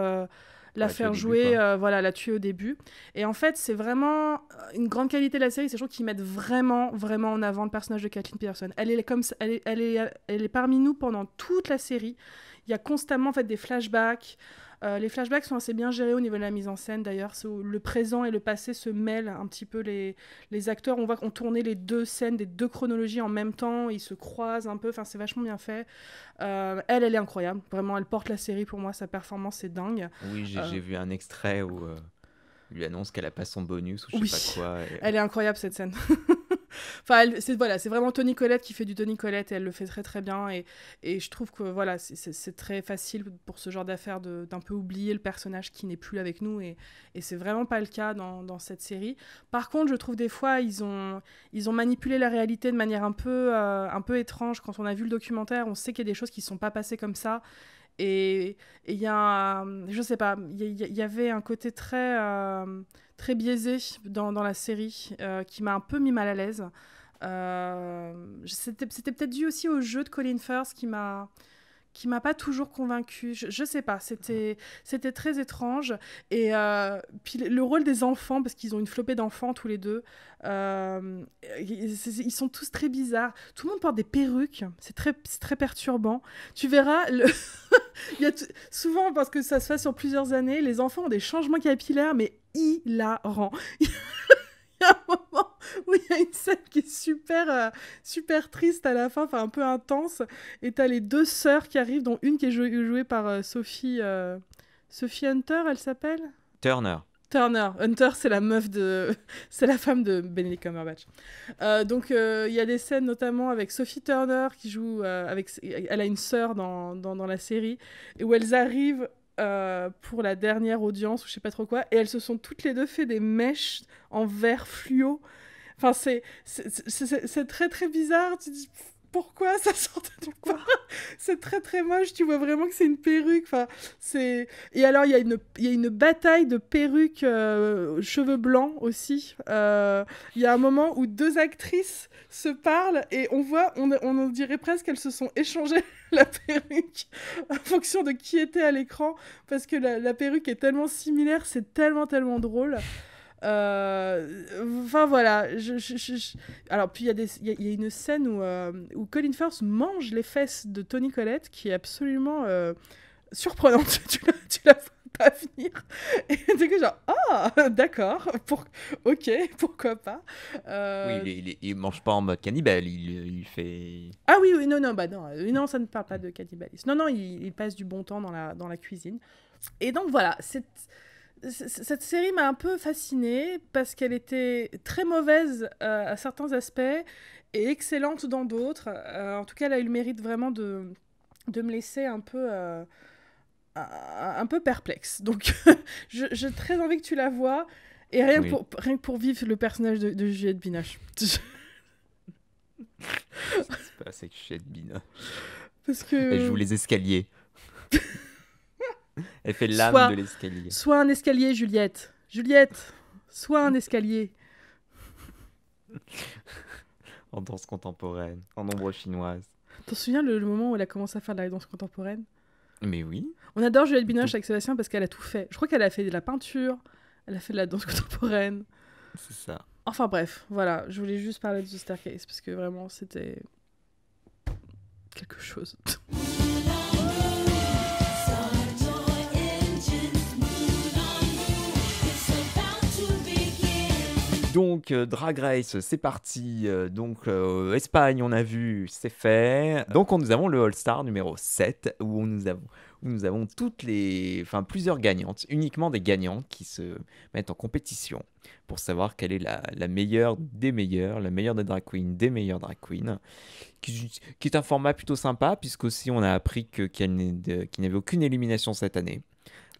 la faire jouer, la tuer au début. Et en fait, c'est vraiment une grande qualité de la série, c'est toujours qu'ils mettent vraiment en avant le personnage de Kathleen Peterson. Elle est parmi nous pendant toute la série. Il y a constamment en fait des flashbacks. Les flashbacks sont assez bien gérés au niveau de la mise en scène, d'ailleurs. Le présent et le passé se mêlent un petit peu. Les acteurs, on voit qu'on tournait les deux scènes, des deux chronologies en même temps. Ils se croisent un peu. Enfin, c'est vachement bien fait. Elle est incroyable. Vraiment, elle porte la série pour moi. Sa performance, c'est dingue. Oui, j'ai vu un extrait où lui annonce qu'elle a pas son bonus ou je sais pas quoi. Elle est incroyable, cette scène. Enfin, c'est vraiment Toni Collette qui fait du Toni Collette et elle le fait très très bien. Et je trouve que voilà, c'est très facile pour ce genre d'affaires d'un peu oublier le personnage qui n'est plus avec nous. Et c'est vraiment pas le cas dans cette série. Par contre, je trouve des fois, ils ont manipulé la réalité de manière un peu étrange. Quand on a vu le documentaire, on sait qu'il y a des choses qui ne sont pas passées comme ça. Et il y a, je sais pas, il y avait un côté très biaisé dans la série qui m'a un peu mis mal à l'aise. C'était peut-être dû aussi au jeu de Colin Firth qui m'a pas toujours convaincue. Je sais pas, c'était très étrange. Et puis le rôle des enfants, parce qu'ils ont une flopée d'enfants tous les deux, ils sont tous très bizarres. Tout le monde porte des perruques, c'est très perturbant. Tu verras, il y a souvent, parce que ça se fait sur plusieurs années, les enfants ont des changements capillaires, mais hilarants. Il y a un moment où il y a une scène qui est super triste à la fin, enfin un peu intense, et t'as les deux sœurs qui arrivent, dont une qui est jouée par Sophie Hunter, elle s'appelle Turner. Hunter, c'est la meuf c'est la femme de Benedict Cumberbatch. Donc il y a des scènes notamment avec Sophie Turner qui joue elle a une sœur dans la série, et où elles arrivent pour la dernière audience ou je sais pas trop quoi, et elles se sont toutes les deux fait des mèches en vert fluo. Enfin, c'est très très bizarre. Tu dis pourquoi ça sort de nulle part. C'est très très moche. Tu vois vraiment que c'est une perruque. Enfin, et alors il y a une bataille de perruques cheveux blancs aussi. Il y a un moment où deux actrices se parlent et on dirait presque qu'elles se sont échangées la perruque en fonction de qui était à l'écran, parce que la perruque est tellement similaire, c'est tellement drôle. Enfin voilà. Alors puis il y a une scène où Colin Firth mange les fesses de Toni Collette qui est absolument surprenante. Tu la vois pas venir. Et du coup genre d'accord, ok, pourquoi pas. Oui, il mange pas en mode cannibale, il fait... Ah oui, non, non, ça ne parle pas de cannibalisme. Non, il passe du bon temps dans la cuisine. Et donc voilà, cette série m'a un peu fascinée parce qu'elle était très mauvaise à certains aspects et excellente dans d'autres. En tout cas, elle a eu le mérite vraiment de me laisser un peu perplexe. Donc, j'ai très envie que tu la vois, et rien que pour vivre le personnage de Juliette Binoche. C'est pas assez que Juliette Binoche. Parce que... Elle joue les escaliers. Elle fait l'âme de l'escalier. Soit un escalier, Juliette. Juliette, soit un escalier. En danse contemporaine, en ombre chinoise. T'en souviens le moment où elle a commencé à faire de la danse contemporaine ? Mais oui. On adore Juliette Binoche avec Sébastien parce qu'elle a tout fait. Je crois qu'elle a fait de la peinture, elle a fait de la danse contemporaine. C'est ça. Enfin bref, voilà. Je voulais juste parler de The Staircase parce que vraiment c'était quelque chose. Donc, Drag Race, c'est parti. Donc, Espagne, on a vu, c'est fait. Donc, nous avons le All-Star numéro 7, où nous avons plusieurs gagnantes, uniquement des gagnantes qui se mettent en compétition pour savoir quelle est la meilleure des meilleures, la meilleure des drag queens, des meilleures drag queens, qui est un format plutôt sympa, puisqu'aussi on a appris qu'il n'y avait aucune élimination cette année.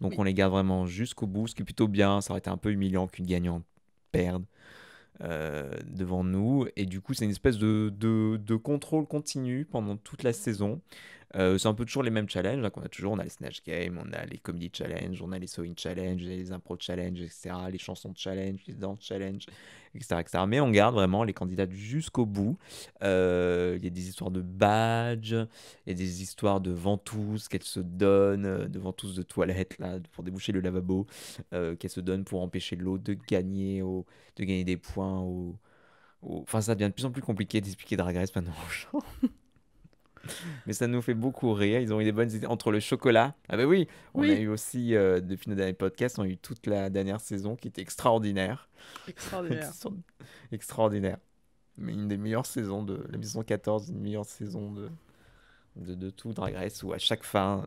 Donc, on les garde vraiment jusqu'au bout, ce qui est plutôt bien. Ça aurait été un peu humiliant qu'une gagnante perde devant nous, et du coup c'est une espèce de contrôle continu pendant toute la saison. C'est un peu toujours les mêmes challenges, hein, on a les Snatch Game, on a les Comedy Challenge, on a les Sewing Challenge, les Impro Challenge, etc., les chansons challenge, les danse challenge, etc. Mais on garde vraiment les candidats jusqu'au bout. Il y a des histoires de badges, il y a des histoires de ventouses qu'elles se donnent, de ventouses de toilette là, pour déboucher le lavabo, qu'elles se donnent pour empêcher l'autre de gagner des points. Enfin, ça devient de plus en plus compliqué d'expliquer Drag Race maintenant aux gens. Mais ça nous fait beaucoup rire. Ils ont eu des bonnes idées entre le chocolat. Ah bah oui, on a eu aussi, depuis nos derniers podcasts, on a eu toute la dernière saison qui était extraordinaire. Extraordinaire. Mais une des meilleures saisons de la saison 14, une meilleure saison de tout Drag Race, où à chaque fin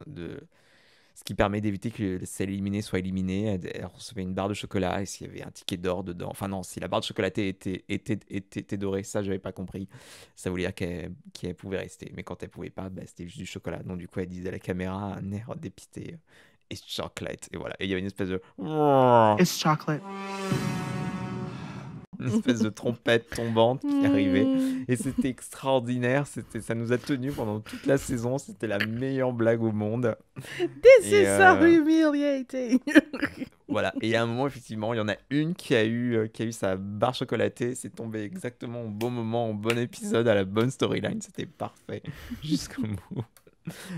ce qui permet d'éviter que celle éliminée soit éliminée. Elle recevait une barre de chocolat et s'il y avait un ticket d'or dedans. Enfin non, si la barre de chocolatée était dorée, ça j'avais pas compris. Ça voulait dire qu'elle pouvait rester. Mais quand elle pouvait pas, bah, c'était juste du chocolat. Donc du coup, elle disait à la caméra un air dépité. It's chocolate. Et voilà. Et il y avait une espèce de... It's chocolate. Une espèce de trompette tombante qui arrivait. Et c'était extraordinaire. Ça nous a tenus pendant toute la saison. C'était la meilleure blague au monde. This Et, is so humiliating. voilà. Et à un moment, effectivement, il y en a une qui a eu sa barre chocolatée. C'est tombé exactement au bon moment, au bon épisode, à la bonne storyline. C'était parfait. Jusqu'au bout.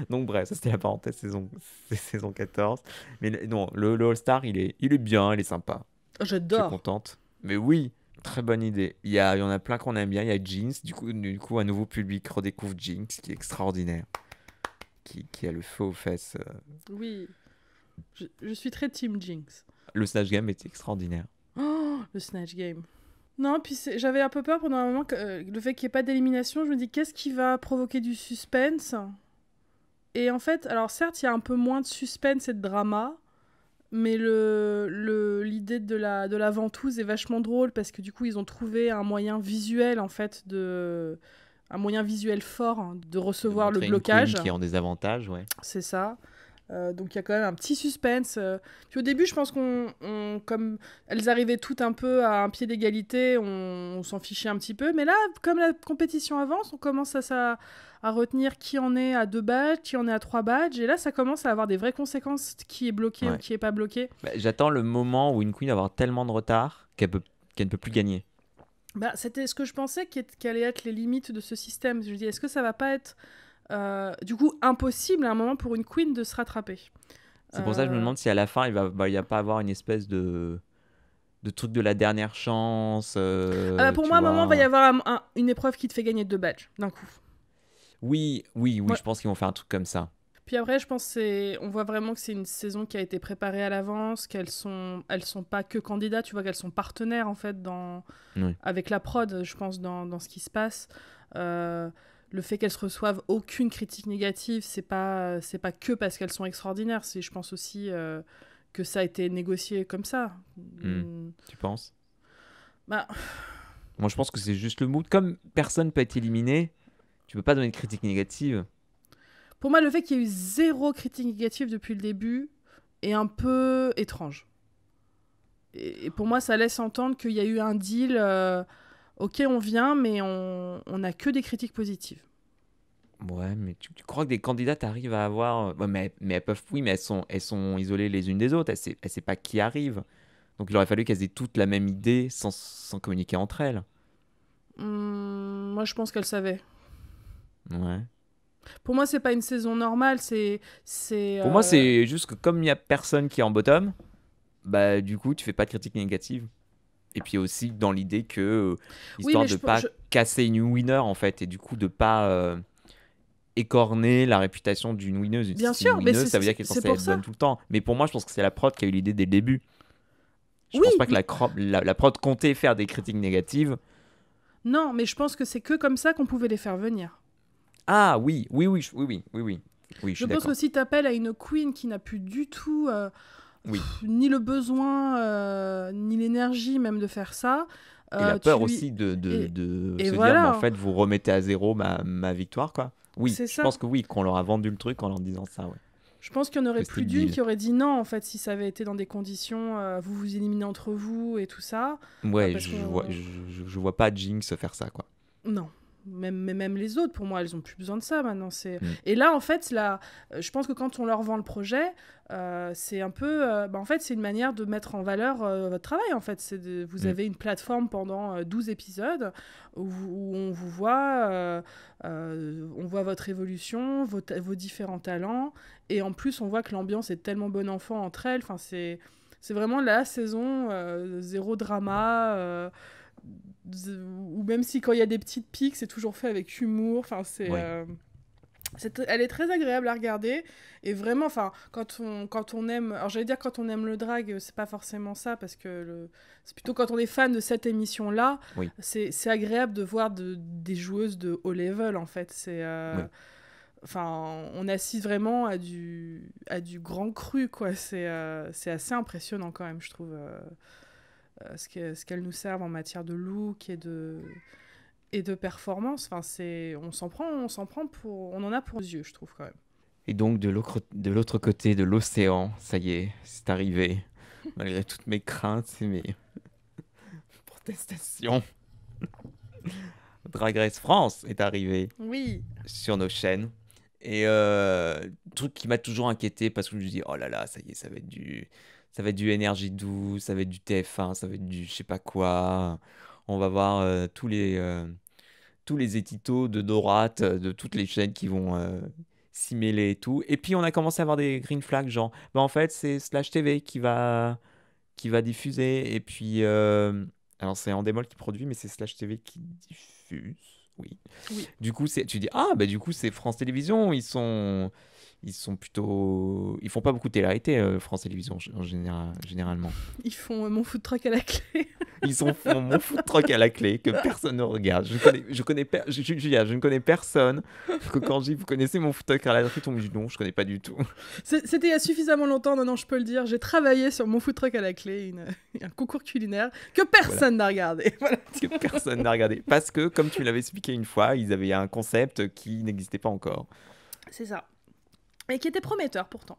Donc bref, ça c'était la parenthèse saison 14. Mais non, le All-Star, il est bien, il est sympa. Je suis J'adore. contente. Mais oui, très bonne idée. Il y en a plein qu'on aime bien. Il y a Jinx, du coup, un nouveau public redécouvre Jinx, qui est extraordinaire. Qui a le feu aux fesses. Oui. Je suis très Team Jinx. Le Snatch Game était extraordinaire. Oh, le Snatch Game. Non, puis j'avais un peu peur pendant un moment que le fait qu'il n'y ait pas d'élimination. Je me dis, qu'est-ce qui va provoquer du suspense ? Et en fait, alors certes, il y a un peu moins de suspense et de drama, mais l'idée de la ventouse est vachement drôle parce que du coup, ils ont trouvé un moyen visuel, en fait, un moyen visuel fort hein, de recevoir le Montrer une blocage. queen qui est en désavantage, ouais. C'est ça. Donc il y a quand même un petit suspense. Puis au début, je pense comme elles arrivaient toutes un peu à un pied d'égalité, on s'en fichait un petit peu. Mais là, comme la compétition avance, on commence à retenir qui en est à 2 badges, qui en est à 3 badges. Et là, ça commence à avoir des vraies conséquences, qui est bloqué ou qui est pas bloqué. Bah, j'attends le moment où une queen va avoir tellement de retard qu'elle ne peut plus gagner. Bah, c'était ce que je pensais qu'allaient être les limites de ce système. Je me dis, est-ce que ça va pas être du coup impossible à un moment pour une queen de se rattraper. C'est pour ça que je me demande si à la fin il va pas avoir une espèce de truc de la dernière chance. Pour moi, à un moment, il va y avoir une épreuve qui te fait gagner 2 badges d'un coup. Oui, ouais. Je pense qu'ils vont faire un truc comme ça. Puis après, je pense on voit vraiment que c'est une saison qui a été préparée à l'avance, elles sont pas que candidats, tu vois qu'elles sont partenaires en fait avec la prod, je pense dans ce qui se passe. Le fait qu'elles reçoivent aucune critique négative, c'est pas que parce qu'elles sont extraordinaires. Je pense aussi que ça a été négocié comme ça. Tu penses ? Bah... Moi, je pense que c'est juste le mood. Comme personne peut être éliminé, tu peux pas donner de critique négative. Pour moi, le fait qu'il y ait eu 0 critique négative depuis le début est un peu étrange. Et pour moi, ça laisse entendre qu'il y a eu un deal... ok, on vient, mais on n'a que des critiques positives. Ouais, mais tu crois que des candidates arrivent à avoir... Ouais, mais elles peuvent... Oui, mais elles sont isolées les unes des autres. Elles ne savent pas qui arrive. Donc il aurait fallu qu'elles aient toutes la même idée sans communiquer entre elles. Moi, je pense qu'elles savaient. Ouais. Pour moi, c'est pas une saison normale. Pour moi, c'est juste que comme il n'y a personne qui est en bottom, bah du coup, tu fais pas de critique négative. Et puis aussi dans l'idée que, histoire de pas casser une winner en fait, et du coup de pas écorner la réputation d'une winneuse. Bien sûr, mais ça veut dire qu'elle est censée être bonne tout le temps. Mais pour moi, je pense que c'est la prod qui a eu l'idée dès le début. Je pense pas que la prod comptait faire des critiques négatives. Non, mais je pense que c'est que comme ça qu'on pouvait les faire venir. Ah oui, je suis pense que si t'appelles à une queen qui n'a plus du tout ni le besoin, ni l'énergie même de faire ça... et la peur aussi de se dire, mais en fait, vous remettez à zéro ma victoire, quoi. Oui, je pense que qu'on leur a vendu le truc en leur disant ça, ouais. Je pense qu'il y en aurait plus d'une qui aurait dit non, en fait, si ça avait été dans des conditions, vous vous éliminez entre vous et tout ça. Ouais, je vois pas Jinx faire ça, quoi. Non. Même les autres, pour moi, elles ont plus besoin de ça maintenant. Et là, en fait, je pense que quand on leur vend le projet, c'est un peu... en fait, c'est une manière de mettre en valeur votre travail, en fait. Vous avez une plateforme pendant 12 épisodes où on vous voit, on voit votre évolution, vos différents talents, et en plus, on voit que l'ambiance est tellement bon enfant entre elles. Enfin, c'est vraiment la saison, 0 drama... ou même si quand il y a des petites piques, c'est toujours fait avec humour. Enfin, elle est très agréable à regarder. Et vraiment, enfin, quand on aime... Alors, j'allais dire quand on aime le drag, c'est pas forcément ça, parce que c'est plutôt quand on est fan de cette émission-là, c'est agréable de voir des joueuses de haut level, en fait. Enfin, on assiste vraiment à du grand cru, quoi. C'est assez impressionnant quand même, je trouve, ce qu'elles nous servent en matière de look et de performance. Enfin, on s'en prend on en a pour les yeux, je trouve quand même. Et donc de l'autre côté de l'océan, ça y est, c'est arrivé. Malgré toutes mes craintes et mes protestations, Drag Race France est arrivé Oui. sur nos chaînes. Et truc qui m'a toujours inquiété parce que je me dis oh là là, ça y est, ça va être du Énergie 12, ça va être du TF1, ça va être du je sais pas quoi. On va voir tous les étitos de droite de toutes les chaînes qui vont s'y mêler et tout. Et puis on a commencé à avoir des green flags, genre, bah en fait c'est Slash TV qui va diffuser. Et puis, alors c'est Endemol qui produit, mais c'est Slash TV qui diffuse. Oui. Oui. Du coup, tu dis, ah, bah du coup, c'est France Télévisions. Ils sont plutôt. Ils font pas beaucoup de télé-réalité, France Télévisions, généralement. Ils font mon food truck à la clé. Ils font mon food truck à la clé que personne ne regarde. Julia, je ne connais personne que quand je dis vous connaissez mon food truck à la clé, on me dit non, je connais pas du tout. C'était il y a suffisamment longtemps, non, je peux le dire. J'ai travaillé sur mon food truck à la clé, un concours culinaire que personne n'a regardé. Voilà. Que personne n'a regardé. Parce que, comme tu l'avais expliqué une fois, ils avaient un concept qui n'existait pas encore. C'est ça. Et qui était prometteur pourtant.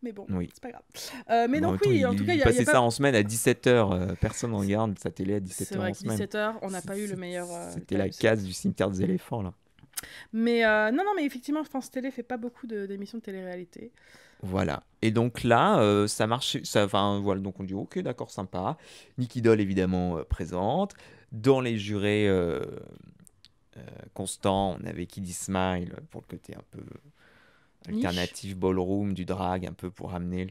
Mais bon, oui. c'est pas grave. Mais donc oui, en tout cas, il y a passer ça en semaine à 17h. Personne ne regarde sa télé à 17h c'est vrai en semaine. 17h, on n'a pas eu le meilleur... C'était la case du cimetière des éléphants, là. Mais non, mais effectivement, France Télé fait pas beaucoup d'émissions de télé-réalité. Voilà. Et donc là, ça marche. Voilà, donc on dit ok, d'accord, sympa. Nicky Doll, évidemment, présente. Dans les jurés constants, on avait Kiddy Smile pour le côté un peu alternative ballroom du drag, un peu pour amener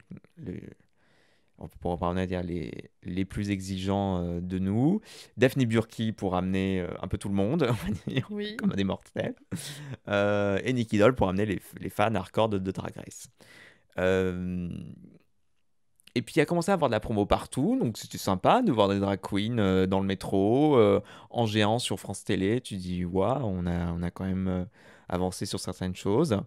on va dire les plus exigeants de nous. Daphne Burki pour amener un peu tout le monde, on va dire, oui. comme des mortels. Et Nicky Doll pour amener les fans hardcore de Drag Race. Et puis il a commencé à avoir de la promo partout, donc c'était sympa de voir des drag queens dans le métro, en géant sur France Télé. Tu dis, waouh, on a quand même avancé sur certaines choses.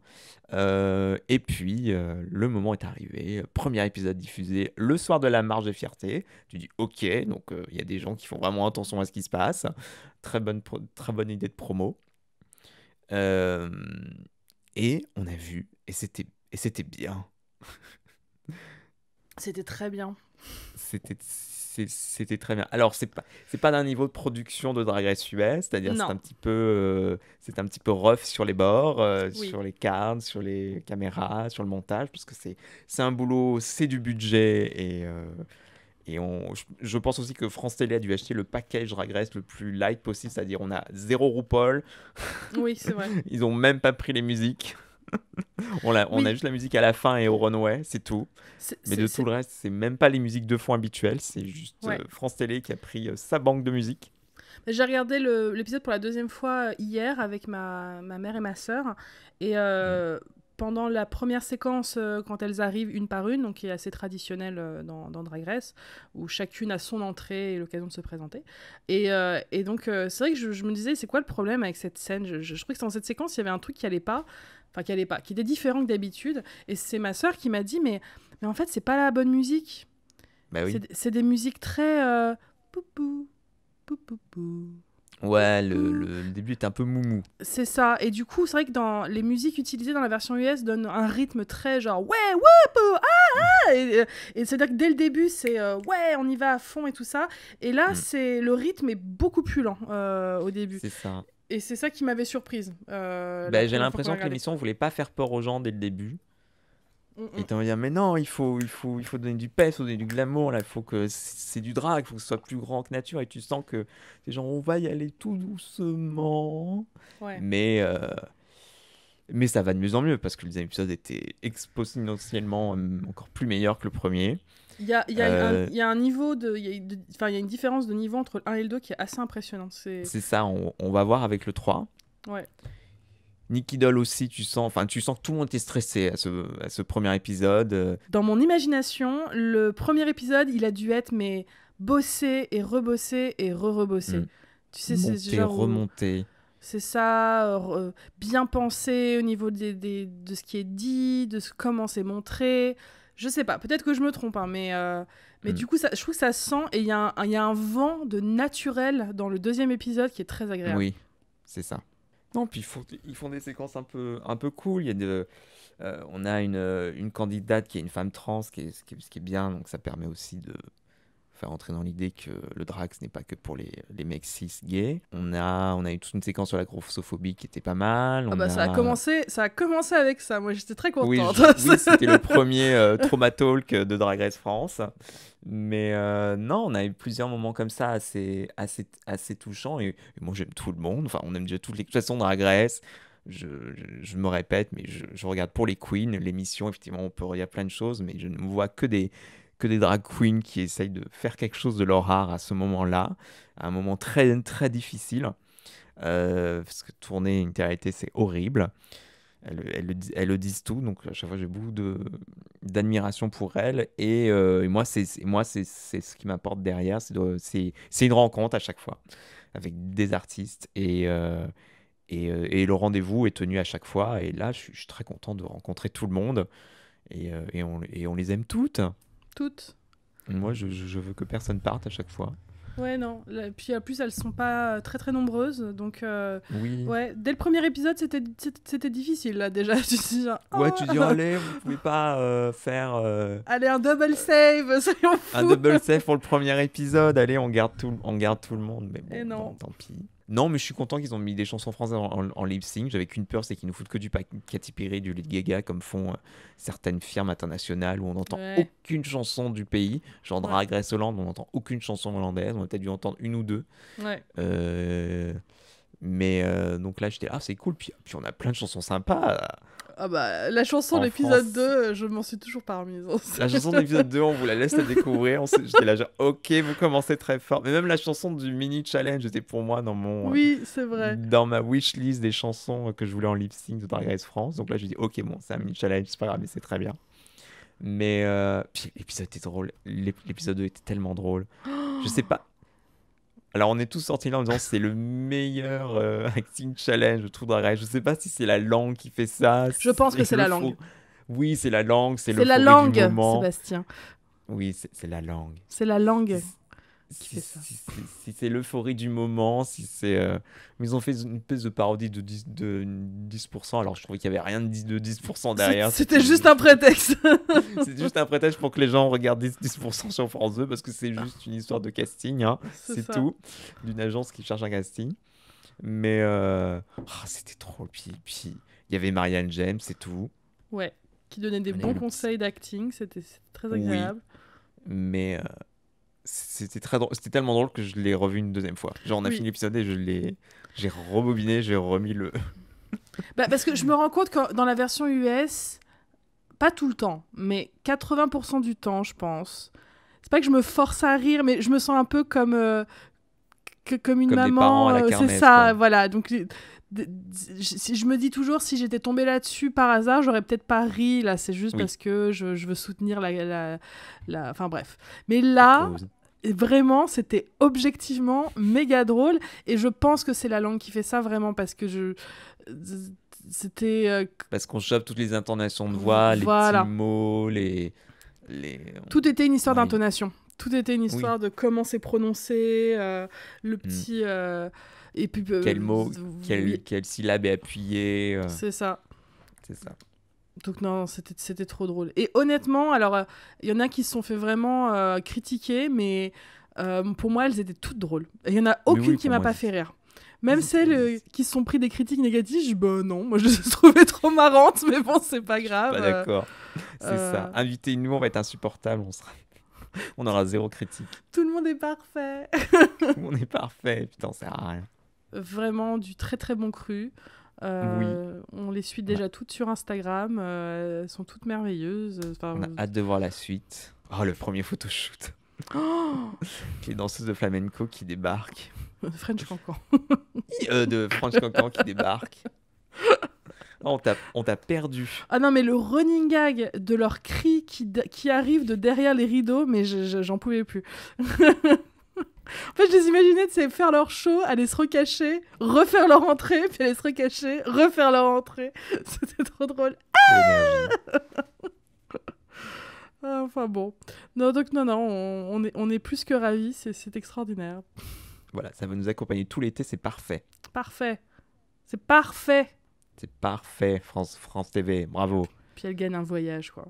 Et puis le moment est arrivé, premier épisode diffusé le soir de la marche des fiertés. Tu dis, ok, donc il y a des gens qui font vraiment attention à ce qui se passe. Très bonne idée de promo. Et on a vu, et c'était bien. C'était très bien. C'était très bien. Alors, c'est pas d'un niveau de production de Drag Race US, c'est-à-dire c'est un petit peu rough sur les bords, oui. sur les cartes, sur les caméras, sur le montage, parce que c'est un boulot, c'est du budget, et je pense aussi que France Télé a dû acheter le package Drag Race le plus light possible, c'est-à-dire on a 0 RuPaul. Oui, c'est vrai. Ils ont même pas pris les musiques. On a juste la musique à la fin et au runway, c'est tout. Mais de tout le reste, c'est même pas les musiques de fond habituelles, c'est juste France Télé qui a pris sa banque de musique. J'ai regardé l'épisode pour la deuxième fois hier avec ma mère et ma sœur. Et pendant la première séquence, quand elles arrivent une par une, donc qui est assez traditionnelle dans Drag Race, où chacune a son entrée et l'occasion de se présenter. Et donc, c'est vrai que je me disais, c'est quoi le problème avec cette scène ? Je trouvais que dans cette séquence, il y avait un truc qui était différent que d'habitude. Et c'est ma sœur qui m'a dit, mais en fait, c'est pas la bonne musique. Bah oui. C'est des musiques très... poupou, poupou. Ouais, le début est un peu moumou. C'est ça. Et du coup, c'est vrai que dans les musiques utilisées dans la version US donnent un rythme très genre ouais, woup, ah. Et c'est-à-dire que dès le début, c'est ouais, on y va à fond et tout ça. Et là, le rythme est beaucoup plus lent au début. C'est ça. Et c'est ça qui m'avait surprise. J'ai l'impression que l'émission voulait pas faire peur aux gens dès le début. Et t'en vas dire, mais non, il faut donner du pep, il faut donner du glamour, là, il faut que c'est du drag, il faut que ce soit plus grand que nature, et tu sens que c'est genre, on va y aller tout doucement. Ouais. Mais ça va de mieux en mieux, parce que le deuxième épisode était exponentiellement encore plus meilleur que le premier. Il y a un niveau il y a une différence de niveau entre le 1 et le 2 qui est assez impressionnante. C'est ça, on va voir avec le 3. Ouais. Nicky Doll aussi, tu sens que tout le monde était stressé à ce premier épisode. Dans mon imagination, le premier épisode, il a dû être bossé et rebossé et re-rebossé. Tu sais, c'est genre remonté. C'est ça, bien pensé au niveau de ce qui est dit, comment c'est montré. Je sais pas, peut-être que je me trompe, hein, mais du coup, je trouve que ça sent, et il y a un vent de naturel dans le deuxième épisode qui est très agréable. Oui, c'est ça. Non, puis ils font des séquences un peu cool. On a une candidate qui est une femme trans, ce qui est bien, donc ça permet aussi de faire entrer dans l'idée que le drag, ce n'est pas que pour les mecs cis gays. On a eu toute une séquence sur la grossophobie qui était pas mal. Ça a commencé avec ça, moi j'étais très contente. Oui, c'était le premier Trauma Talk de Drag Race France. Mais non, on a eu plusieurs moments comme ça assez touchants. Et moi, j'aime tout le monde. Enfin, on aime déjà toutes les... De toute façon, Drag Race, je me répète, mais je regarde pour les queens. L'émission, effectivement, on peut regarder plein de choses, mais je ne vois que des drag queens qui essayent de faire quelque chose de leur art à ce moment-là. À un moment très, très difficile. Parce que tourner une télé-réalité, c'est horrible. Elles le disent tout, donc à chaque fois j'ai beaucoup d'admiration pour elles, et moi c'est ce qui m'apporte derrière, c'est une rencontre à chaque fois avec des artistes, et le rendez-vous est tenu à chaque fois, et là je suis très content de rencontrer tout le monde, et on les aime toutes. Moi je veux que personne parte à chaque fois. Ouais, non. Puis en plus, elles sont pas très très nombreuses. Donc, oui. Ouais, dès le premier épisode, c'était difficile là déjà. Tu dis genre, ouais, tu dis, allez, vous pouvez pas faire. Allez, un double save, soyons fous. Un double save pour le premier épisode. Allez, on garde tout le monde. Mais bon, et non. Bon, tant pis. Non, mais je suis content qu'ils ont mis des chansons françaises en lip sync. J'avais qu'une peur, c'est qu'ils nous foutent que du Katy Perry, du Lady Gaga, comme font certaines firmes internationales où on n'entend aucune chanson du pays. Genre Drag Race Hollande, on n'entend aucune chanson hollandaise. On a peut-être dû entendre une ou deux. Ouais. Mais donc là, j'étais c'est cool. Puis on a plein de chansons sympas. Ah bah, la chanson de l'épisode 2, je m'en suis toujours pas remise. La chanson de l'épisode 2, on vous la laisse la découvrir. J'étais là genre, ok, vous commencez très fort. Mais même la chanson du mini challenge était pour moi dans mon... Oui, c'est vrai. Dans ma wishlist des chansons que je voulais en lip sync de Drag Race France. Donc là, je dis, ok, bon, c'est un mini challenge, c'est pas grave, mais c'est très bien. Mais puis l'épisode était drôle. L'épisode 2 était tellement drôle. Je sais pas. Alors, on est tous sortis là en disant c'est le meilleur acting challenge de tout Drag Race. Je sais pas si c'est la langue qui fait ça. Je pense que c'est la langue. Oui, c'est la langue, c'est la langue, Sébastien. Oui, c'est la langue. C'est la langue qui fait ça. Si c'est l'euphorie du moment, si c'est... Ils ont fait une espèce de parodie de 10%, alors je trouvais qu'il n'y avait rien de 10% derrière. C'était juste un prétexte. C'est juste un prétexte pour que les gens regardent 10% sur France 2, parce que c'est juste une histoire de casting, hein. C'est tout. D'une agence qui cherche un casting. Mais c'était trop. Puis il y avait Marianne James, c'est tout. Ouais, qui donnait des bons conseils d'acting, c'était très agréable. Oui, mais... C'était très drôle. C'était tellement drôle que je l'ai revu une deuxième fois. Genre on a fini l'épisode et j'ai rebobiné, j'ai remis le... parce que je me rends compte que dans la version US, pas tout le temps, mais 80% du temps, je pense. C'est pas que je me force à rire, mais je me sens un peu comme une maman. Des parents à la kermesse, c'est ça, quoi. Voilà. Donc je me dis toujours, si j'étais tombée là-dessus par hasard, j'aurais peut-être pas ri. Là, c'est juste parce que je veux soutenir la... Enfin bref. Mais là, vraiment, c'était objectivement méga drôle. Et je pense que c'est la langue qui fait ça, vraiment, parce que c'était... Parce qu'on chope toutes les intonations de voix, les petits mots, Tout était une histoire d'intonation. Tout était une histoire de comment c'est prononcé, le petit... Et puis, quel mot, quelle syllabe est appuyée. C'est ça. C'est ça. Donc non, c'était trop drôle. Et honnêtement, alors, il y en a qui se sont fait vraiment critiquer, mais pour moi, elles étaient toutes drôles. Il y en a aucune qui m'a pas fait rire. Même celles qui se sont pris des critiques négatives, je dis bah non, moi je les ai trouvées trop marrantes, mais bon, c'est pas grave. Pas d'accord. C'est ça. Invitez-nous, on va être insupportable, on aura zéro critique. Tout le monde est parfait. Tout le monde est parfait, putain, ça sert à rien. Vraiment du très très bon cru. On les suit déjà toutes sur Instagram. Elles sont toutes merveilleuses. On a hâte de voir la suite. Oh, le premier photoshoot. Les danseuses de flamenco qui débarquent. French Cancan. De French Cancan qui débarquent. Oh, on t'a perdu. Ah non, mais le running gag de leurs cris qui arrivent de derrière les rideaux, mais j'en pouvais plus. En Moi, je les imaginais, tu sais, faire leur show, aller se recacher, refaire leur entrée, puis aller se recacher, refaire leur entrée. C'était trop drôle. L'énergie. Enfin bon. Non, donc non, on est plus que ravis, c'est extraordinaire. Voilà, ça va nous accompagner tout l'été, c'est parfait. Parfait. C'est parfait. C'est parfait, France TV, bravo. Puis elle gagne un voyage, quoi.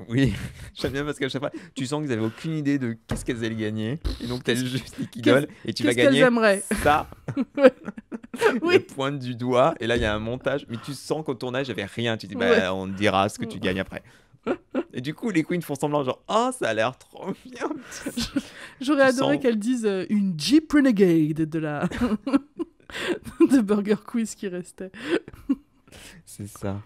Oui, j'aime bien parce qu'à chaque fois, tu sens qu'ils n'avaient aucune idée de qu'est-ce qu'elles allaient gagner. Et donc, tu as juste Liquidol et tu vas Qu'est-ce qu'elles gagner aimeraient. ça. Ouais. Elle Oui. pointe du doigt et là, il y a un montage. Mais tu sens qu'au tournage, il n'y avait rien. Tu dis, bah, Ouais. on te dira ce que tu gagnes après. Et du coup, les queens font semblant, genre, oh, ça a l'air trop bien. J'aurais Tu adoré sens- qu'elle dise une Jeep Renegade de la de Burger Quiz qui restait. C'est ça.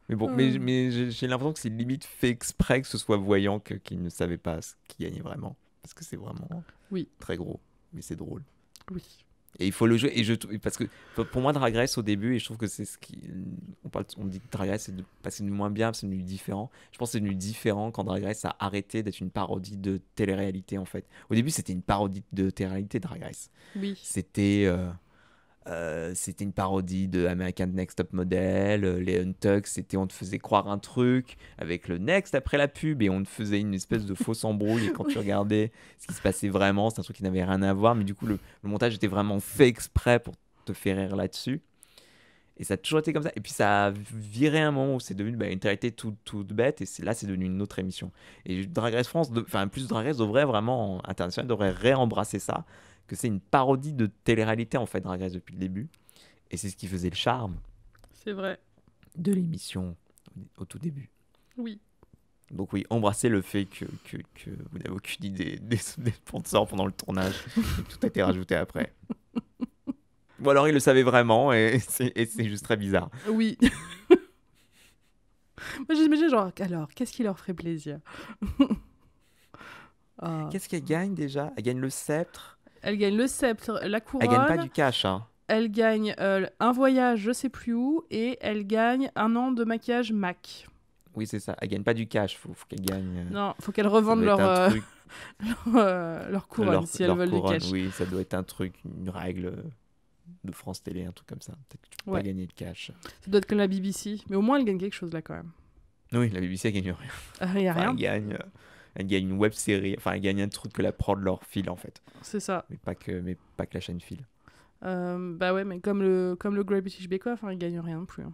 Mais bon, Hmm. mais j'ai l'impression que c'est limite fait exprès que ce soit voyant qu'ils ne savaient pas ce qui gagnait vraiment. Parce que c'est vraiment Oui. très gros. Mais c'est drôle. Oui. Et il faut le jouer. Parce que pour moi, Drag Race au début, et je trouve que c'est ce qui. On dit que Drag Race c'est passer du moins bien, c'est devenu différent. Je pense que c'est devenu différent quand Drag Race a arrêté d'être une parodie de télé-réalité en fait. Au début, c'était une parodie de télé-réalité, Drag Race. Oui. C'était une parodie de American Next Top Model. Les Untucked, c'était on te faisait croire un truc avec le Next après la pub et on te faisait une espèce de fausse embrouille. Et quand tu regardais ce qui se passait vraiment, c'est un truc qui n'avait rien à voir. Mais du coup, le montage était vraiment fait exprès pour te faire rire là-dessus. Et ça a toujours été comme ça. Et puis ça a viré un moment où c'est devenu une télé-réalité toute bête. Et là, c'est devenu une autre émission. Et Drag Race France, plus Drag Race devrait vraiment, international, devrait réembrasser ça. Que c'est une parodie de télé-réalité en fait, Drag Race depuis le début. Et c'est ce qui faisait le charme C'est vrai. de l'émission au tout début. Oui. Donc oui, embrassez le fait que vous n'avez aucune idée des sponsors pendant le tournage. Et que tout a été rajouté après. Ou alors ils le savaient vraiment et c'est juste très bizarre. Oui. Moi, j'imagine genre, alors, qu'est-ce qui leur ferait plaisir? Ah. Qu'est-ce qu'elle gagne déjà? Elle gagne le sceptre. Elle gagne le sceptre, la couronne. Elle gagne pas du cash, hein. Elle gagne un voyage, je sais plus où, et elle gagne un an de maquillage MAC. Oui, c'est ça. Elle gagne pas du cash. Faut qu'elle gagne. Non, faut qu'elles Ça revendent doit être leur, un truc. leur couronne si elles Leur veulent couronne, du cash. oui, ça doit être un truc, une règle de France Télé, un truc comme ça. Peut-être que tu peux Ouais. pas gagner de cash. Ça doit être comme la BBC, mais au moins elle gagne quelque chose là quand même. Oui, la BBC elle gagne rien. Il y a Enfin, rien. elle gagne une web série. Enfin, elle gagne un truc que la prod leur file en fait. C'est ça. Mais pas que la chaîne file. Bah ouais, mais comme le Great British Bake Off, ils gagnent rien non plus. Hein.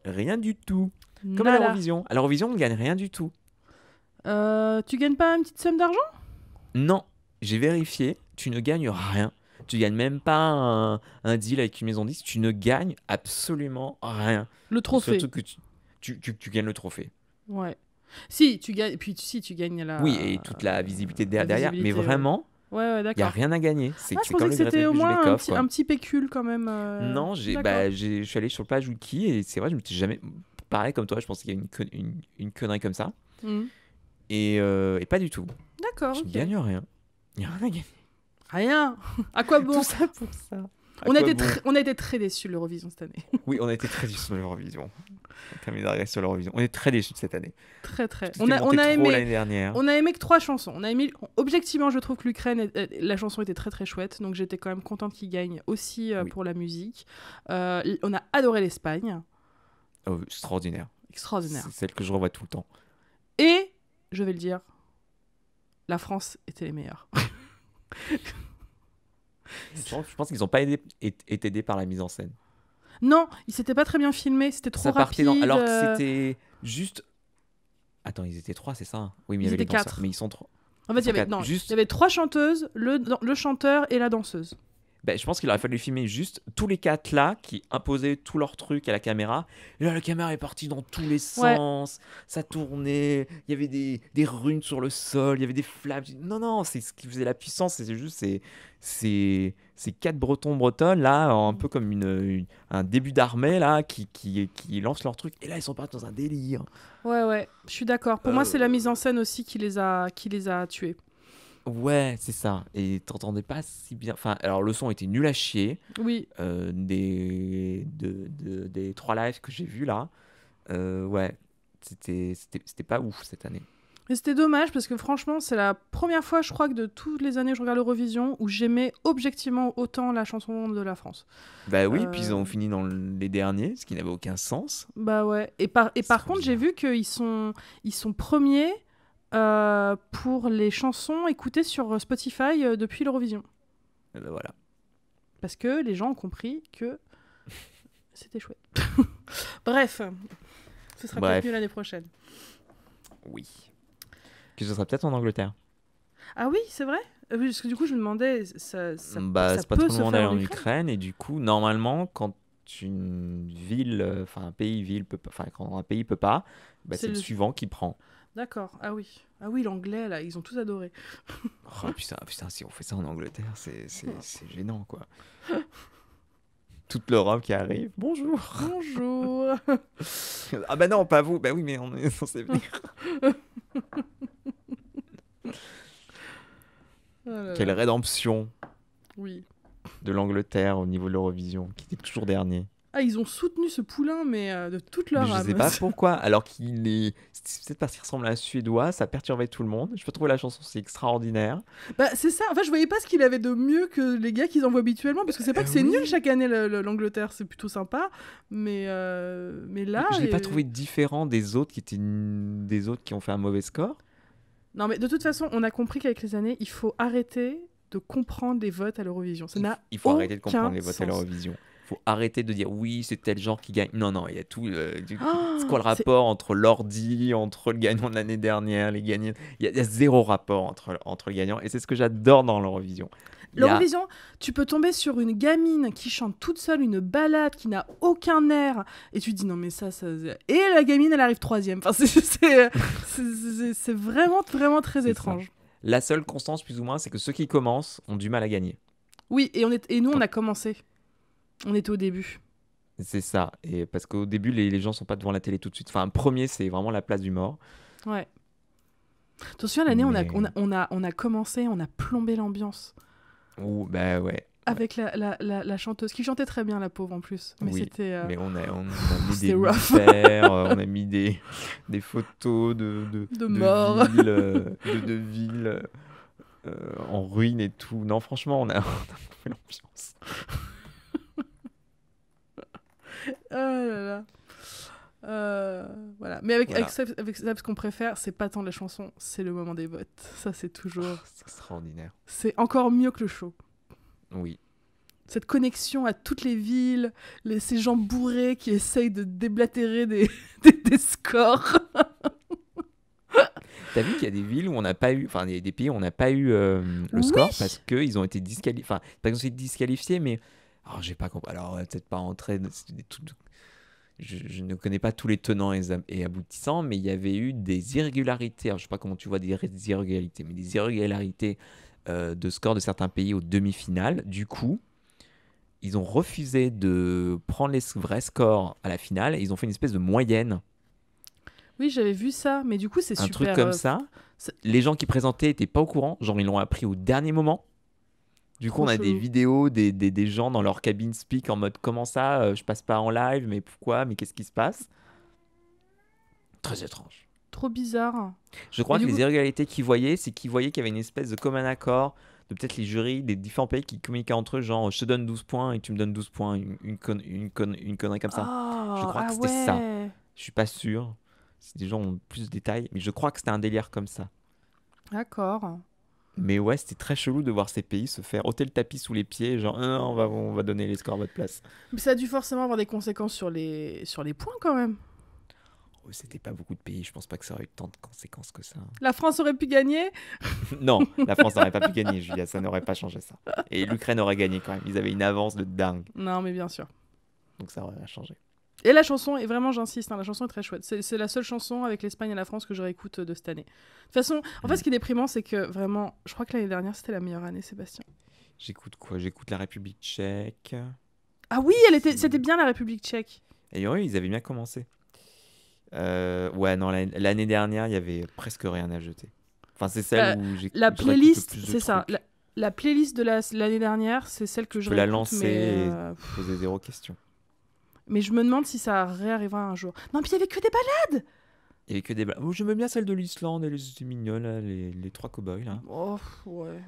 Rien du tout. Comme Nada. à l'Eurovision. À l'Eurovision, on ne gagne rien du tout. Tu gagnes pas une petite somme d'argent? Non, j'ai vérifié. Tu ne gagnes rien. Tu gagnes même pas un deal avec une maison de disques. Tu ne gagnes absolument rien. Le trophée. Surtout que tu gagnes le trophée. Ouais. Si, tu gagnes, puis si tu gagnes la. Oui, et toute la visibilité derrière. visibilité, Mais ouais. vraiment, Ouais, il n'y a d'accord. rien à gagner. C'est Ah, je c'est pensais comme que le Great c'était au British moins Bake Off, quoi. un petit pécule quand même. Non, D'accord. je suis allé sur le page wiki et c'est vrai, je me suis jamais. Pareil comme toi, je pensais qu'il y a une connerie comme ça. Mhm. Et pas du tout. D'accord, Je ok. ne gagne rien. Il n'y a rien à gagner. Rien. À quoi bon? Tout ça pour ça. À On a quoi été bon on a été très déçus de l'Eurovision cette année. Oui, on a été très déçus sur l'Eurovision. On termine la sur l'Eurovision. On est très déçus de cette année. Très très. Tout On a était monté trop aimé. l'année dernière. On a aimé que 3 chansons. On a aimé. Objectivement, je trouve que l'Ukraine, la chanson était très très chouette. Donc j'étais quand même contente qu'ils gagnent aussi Oui. pour la musique. On a adoré l'Espagne. Oh, extraordinaire. Extraordinaire. C'est celle que je revois tout le temps. Et, je vais le dire, la France était les meilleurs. Je pense qu'ils n'ont pas été aidés par la mise en scène. Non, il s'était pas très bien filmé. C'était trop Ça partait rapide. alors que c'était juste. Attends, ils étaient 3, c'est ça, hein? Oui, mais il y Ils avait les étaient danseurs. 4. Mais ils sont 3. En fait, Ils sont quatre. il y avait 3 chanteuses, le chanteur et la danseuse. Ben, je pense qu'il aurait fallu filmer juste tous les 4 là qui imposaient tous leurs trucs à la caméra. Et là, la caméra est partie dans tous les sens. Ça tournait. Il y avait des runes sur le sol. Il y avait des flammes. Non, c'est ce qui faisait la puissance. C'est juste ces 4 bretonnes là, un peu comme un début d'armée là, qui lancent leur truc. Et là, ils sont partis dans un délire. Ouais, je suis d'accord. Pour moi, c'est la mise en scène aussi qui les a tués. Ouais, c'est ça. Et t'entendais pas si bien. Enfin, alors le son était nul à chier. Oui, Des 3 lives que j'ai vus là, ouais, c'était pas ouf cette année. Mais c'était dommage parce que franchement, c'est la première fois, je crois, que de toutes les années que je regarde l'Eurovision où j'aimais objectivement autant la chanson de la France. Bah oui, puis ils Euh, ont fini dans les derniers, ce qui n'avait aucun sens. Bah ouais. Et par C'est par trop contre, j'ai bizarre. vu ils sont premiers pour les chansons écoutées sur Spotify depuis l'Eurovision. Et ben voilà. Parce que les gens ont compris que c'était chouette. Bref, ce sera peut-être Bref, mieux l'année prochaine. oui. Que ce sera peut-être en Angleterre. Ah oui, c'est vrai. Oui, parce que du coup, je me demandais, Bah, ça c'est pas peut trop se loin d'aller faire en en Ukraine. Ukraine, et du coup, normalement, quand une ville, enfin un pays, ville peut pas, enfin quand un pays peut pas, bah, C'est c'est le le... suivant qui prend. D'accord, ah oui. Ah oui, l'anglais, là, ils ont tous adoré. Oh putain, si on fait ça en Angleterre, c'est gênant, quoi. Toute l'Europe qui arrive. Bonjour. Bonjour. Ah bah non, pas vous. Bah oui, mais on est censé venir. Oh là Quelle là. rédemption Oui. de l'Angleterre au niveau de l'Eurovision, qui était toujours dernier. Ah, ils ont soutenu ce poulain, mais de toute leur Mais je sais âme. pas pourquoi, alors qu'il est. C'est peut-être parce qu'il ressemble à un Suédois, ça perturbait tout le monde. Je peux trouver la chanson, c'est extraordinaire. Bah, c'est ça. En fait, je voyais pas ce qu'il avait de mieux que les gars qu'ils envoient habituellement, parce que c'est pas que c'est Oui. nul chaque année l'Angleterre, c'est plutôt sympa. Mais là. Je l'ai pas trouvé différent des autres des autres qui ont fait un mauvais score. Non, mais de toute façon, on a compris qu'avec les années, il faut arrêter de comprendre les votes à l'Eurovision. Ça n'a Il faut arrêter de comprendre aucun les votes à sens. l'Eurovision. Il faut arrêter de dire oui, c'est tel genre qui gagne. Non, non, il y a tout. C'est quoi le Oh, c'est rapport entre l'ordi, entre le gagnant de l'année dernière, les gagnants. Il y a zéro rapport entre les gagnants. Et c'est ce que j'adore dans l'Eurovision. Il y a. L'Eurovision, tu peux tomber sur une gamine qui chante toute seule une balade qui n'a aucun air et tu te dis non mais ça et la gamine elle arrive troisième. Enfin c'est vraiment vraiment très C'est étrange. La seule constance, plus ou moins, c'est que ceux qui commencent ont du mal à gagner. Oui et nous on Quand- a commencé. On était au début. C'est ça. Et parce qu'au début, les gens sont pas devant la télé tout de suite. Enfin, un premier, c'est vraiment la place du mort. Ouais. Attention l'année Mais. on a commencé, on a plombé l'ambiance Ouh, bah ouais. avec la chanteuse qui chantait très bien la pauvre en plus. Mais Oui, c'était mais on a mis c'était des rough. mystères, on a mis des photos de morts. villes, de villes en ruine et tout. Non, franchement, on a fait l'ambiance. Oh là là. Voilà. Mais avec, Voilà. avec ça, ce qu'on préfère, c'est pas tant les chansons, c'est le moment des votes. Ça, c'est toujours. C'est extraordinaire. C'est encore mieux que le show. Oui. Cette connexion à toutes les villes, ces gens bourrés qui essayent de déblatérer des scores. T'as vu qu'il y a des villes où on n'a pas eu, enfin des pays où on n'a pas eu le Oui. score parce qu'ils ont été disqualifiés. Enfin, pas qu'ils ont été disqualifiés, mais alors j'ai pas compris. Alors peut-être pas rentrer. C'est des trucs je ne connais pas tous les tenants et aboutissants, mais il y avait eu des irrégularités. Alors, je sais pas comment tu vois des irrégularités, mais des irrégularités de score de certains pays aux demi-finales. Du coup, ils ont refusé de prendre les vrais scores à la finale et ils ont fait une espèce de moyenne. Oui, j'avais vu ça, mais du coup, c'est Un super. truc comme ça. Les gens qui présentaient n'étaient pas au courant. Genre, ils l'ont appris au dernier moment. Du coup, Trop on a des chelou. vidéos des gens dans leur cabine speak en mode comment ça, je passe pas en live, mais pourquoi, mais qu'est-ce qui se passe? Très étrange. Trop bizarre. Je crois Et que du les coup- irrégularités qu'ils voyaient, c'est qu'ils voyaient qu'il y avait une espèce de commun accord de peut-être les jurys des différents pays qui communiquaient entre eux, genre je te donne 12 points et tu me donnes 12 points, une connerie comme ça. Je crois que c'était ça. Ouais. Je suis pas sûr. Si des gens ont plus de détails, mais je crois que c'était un délire comme ça. D'accord. Mais ouais, c'était très chelou de voir ces pays se faire ôter le tapis sous les pieds, genre on va donner les scores à votre place. Mais ça a dû forcément avoir des conséquences sur les points quand même. Oh, c'était pas beaucoup de pays, je pense pas que ça aurait eu tant de conséquences que ça. La France aurait pu gagner. Non, la France n'aurait pas pu gagner, Julia, ça n'aurait pas changé ça. Et l'Ukraine aurait gagné quand même, ils avaient une avance de dingue, Non, mais bien sûr. donc ça aurait rien changé. Et la chanson, et vraiment j'insiste, hein, la chanson est très chouette. C'est la seule chanson avec l'Espagne et la France que je réécoute de cette année. De toute façon, en fait, ce qui est déprimant, c'est que vraiment, je crois que l'année dernière, c'était la meilleure année, Sébastien. J'écoute quoi? J'écoute la République tchèque. Ah oui, c'était bien la République tchèque. Et oui, ils avaient bien commencé. Ouais, non, l'année dernière, il y avait presque rien à jeter. Enfin, c'est celle où j'ai La je réécoute le playlist, plus de c'est ça. trucs. La playlist de l'année dernière, c'est celle que Je je peux la réécoute, lancer mais, et poser zéro question. mais je me demande si ça réarrivera un jour. Non, puis il y avait que des balades. Il y avait que des balades. Oh, j'aimais bien celle de l'Islande, elle était mignonne, là, les 3 cow-boys là. Oh, ouais.